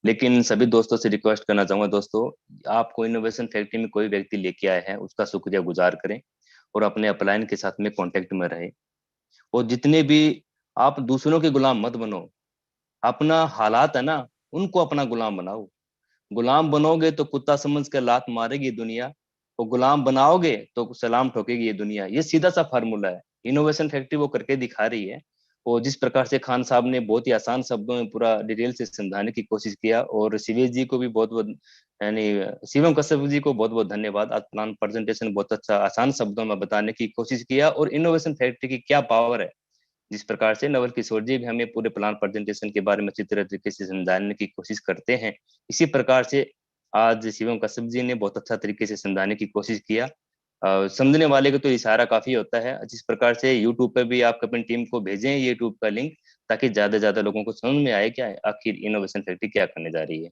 लेकिन सभी दोस्तों से रिक्वेस्ट करना चाहूंगा, दोस्तों आपको इनोवेशन फैक्ट्री में कोई व्यक्ति लेके आए हैं उसका शुक्रिया गुजार करें और अपने अपलाइन के साथ में कांटेक्ट में रहे। और जितने भी आप दूसरों के गुलाम मत बनो, अपना हालात है ना उनको अपना गुलाम बनाओ। गुलाम बनोगे तो कुत्ता समझ कर लात मारेगी दुनिया, और गुलाम बनाओगे तो सलाम ठोकेगी ये दुनिया। ये सीधा सा फार्मूला है, इनोवेशन फैक्ट्री वो करके दिखा रही है। और जिस प्रकार से खान साहब ने बहुत ही आसान शब्दों में पूरा डिटेल से समझाने की कोशिश किया, और शिवेश जी को भी बहुत बहुत, यानी शिवम कश्यप जी को बहुत बहुत धन्यवाद। आज प्लान प्रेजेंटेशन बहुत अच्छा आसान शब्दों में बताने की कोशिश किया, और इनोवेशन फैक्ट्री की क्या पावर है। जिस प्रकार से नवल किशोर जी भी हमें पूरे प्लान प्रेजेंटेशन के बारे में अच्छी तरीके से समझाने की कोशिश करते हैं, इसी प्रकार से आज शिवम कश्यप जी ने बहुत अच्छा तरीके से समझाने की कोशिश किया। समझने वाले को तो इशारा काफी होता है। जिस प्रकार से यूट्यूब पे भी आप अपनी टीम को भेजें यूट्यूब का लिंक, ताकि ज्यादा से ज्यादा लोगों को समझ में आए क्या आखिर इनोवेशन फैक्ट्री क्या करने जा रही है।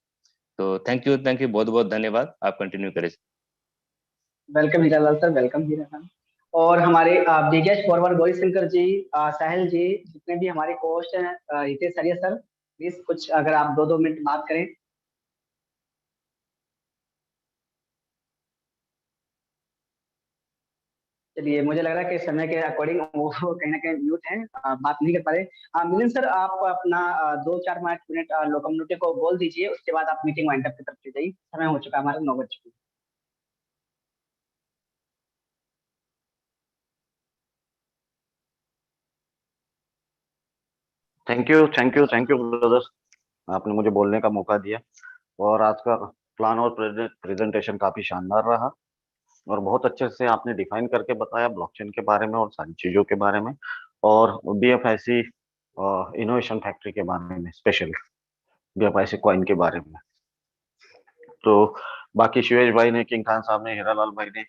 तो थैंक यू, बहुत बहुत धन्यवाद। आप कंटिन्यू करें। Welcome Hiralal sir, welcome Hiralal. और हमारे बिगेस्ट फॉरवर्ड गौरी शंकर जी, साहिल जी, जितने भी हमारे कोच हैं, हितेश सरिया सर, प्लीज कुछ अगर आप 2 मिनट बात करें। चलिए, मुझे लग रहा है कि समय के अकॉर्डिंग वो कहीं ना कहीं म्यूट है, बात नहीं कर पा रहे। मिलिंद सर, आप अपना 2-4 मिनट लोकम्युनिटी को बोल दीजिए, उसके बाद आप मीटिंग वाइंड अप की तरफ चले जाइए। समय हो चुका है, हमारा 9 बज चुके हैं। थैंक यू ब्रदर, आपने मुझे बोलने का मौका दिया। और आज का प्लान और प्रेजेंटेशन काफी शानदार रहा, और बहुत अच्छे से आपने डिफाइन करके बताया ब्लॉकचेन के बारे में और सारी चीजों के बारे में, और बीएफआईसी इनोवेशन फैक्ट्री के बारे में, स्पेशल बीएफआईसी कॉइन के बारे में। तो बाकी शिवेश भाई ने, किंग खान साहब ने, हीरालाल भाई ने,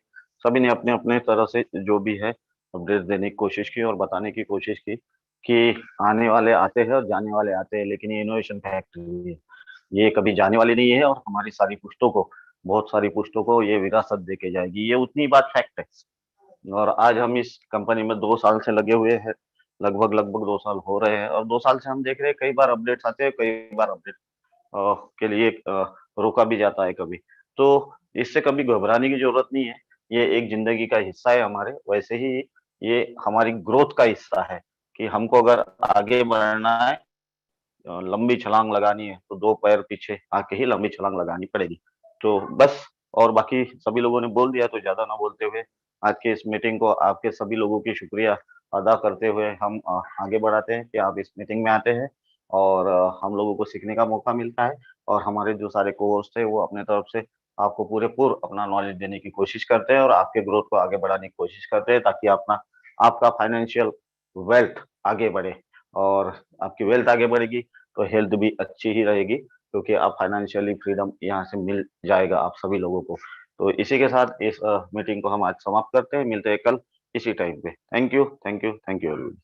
सभी ने अपने अपने तरह से जो भी है अपडेट देने की कोशिश की और बताने की कोशिश की कि आने वाले आते हैं और जाने वाले आते हैं, लेकिन ये इनोवेशन फैक्ट्री है, ये कभी जाने वाली नहीं है, और हमारी सारी पुश्तों को, बहुत सारी पुश्तों को ये विरासत दे के जाएगी। ये उतनी बात फैक्ट है। और आज हम इस कंपनी में 2 साल से लगे हुए हैं, लगभग 2 साल हो रहे हैं, और 2 साल से हम देख रहे हैं कई बार अपडेट्स आते हैं, कई बार अपडेट के लिए रोका भी जाता है कभी। तो इससे कभी घबराने की जरूरत नहीं है, ये एक जिंदगी का हिस्सा है हमारे। वैसे ही ये हमारी ग्रोथ का हिस्सा है कि हमको अगर आगे बढ़ना है, लंबी छलांग लगानी है, तो 2 पैर पीछे आके ही लंबी छलांग लगानी पड़ेगी। तो बस, और बाकी सभी लोगों ने बोल दिया, तो ज्यादा ना बोलते हुए आज के इस मीटिंग को आपके सभी लोगों की शुक्रिया अदा करते हुए हम आगे बढ़ाते हैं कि आप इस मीटिंग में आते हैं, और हम लोगों को सीखने का मौका मिलता है, और हमारे जो सारे को-होस्ट है वो अपने तरफ से आपको पूरे अपना नॉलेज देने की कोशिश करते हैं, और आपके ग्रोथ को आगे बढ़ाने की कोशिश करते हैं, ताकि आपका फाइनेंशियल वेल्थ आगे बढ़े। और आपकी वेल्थ आगे बढ़ेगी तो हेल्थ भी अच्छी ही रहेगी, क्योंकि आप फाइनेंशियली फ्रीडम यहाँ से मिल जाएगा आप सभी लोगों को। तो इसी के साथ इस मीटिंग को हम आज समाप्त करते हैं। मिलते हैं कल इसी टाइम पे। Thank you, thank you, thank you everyone.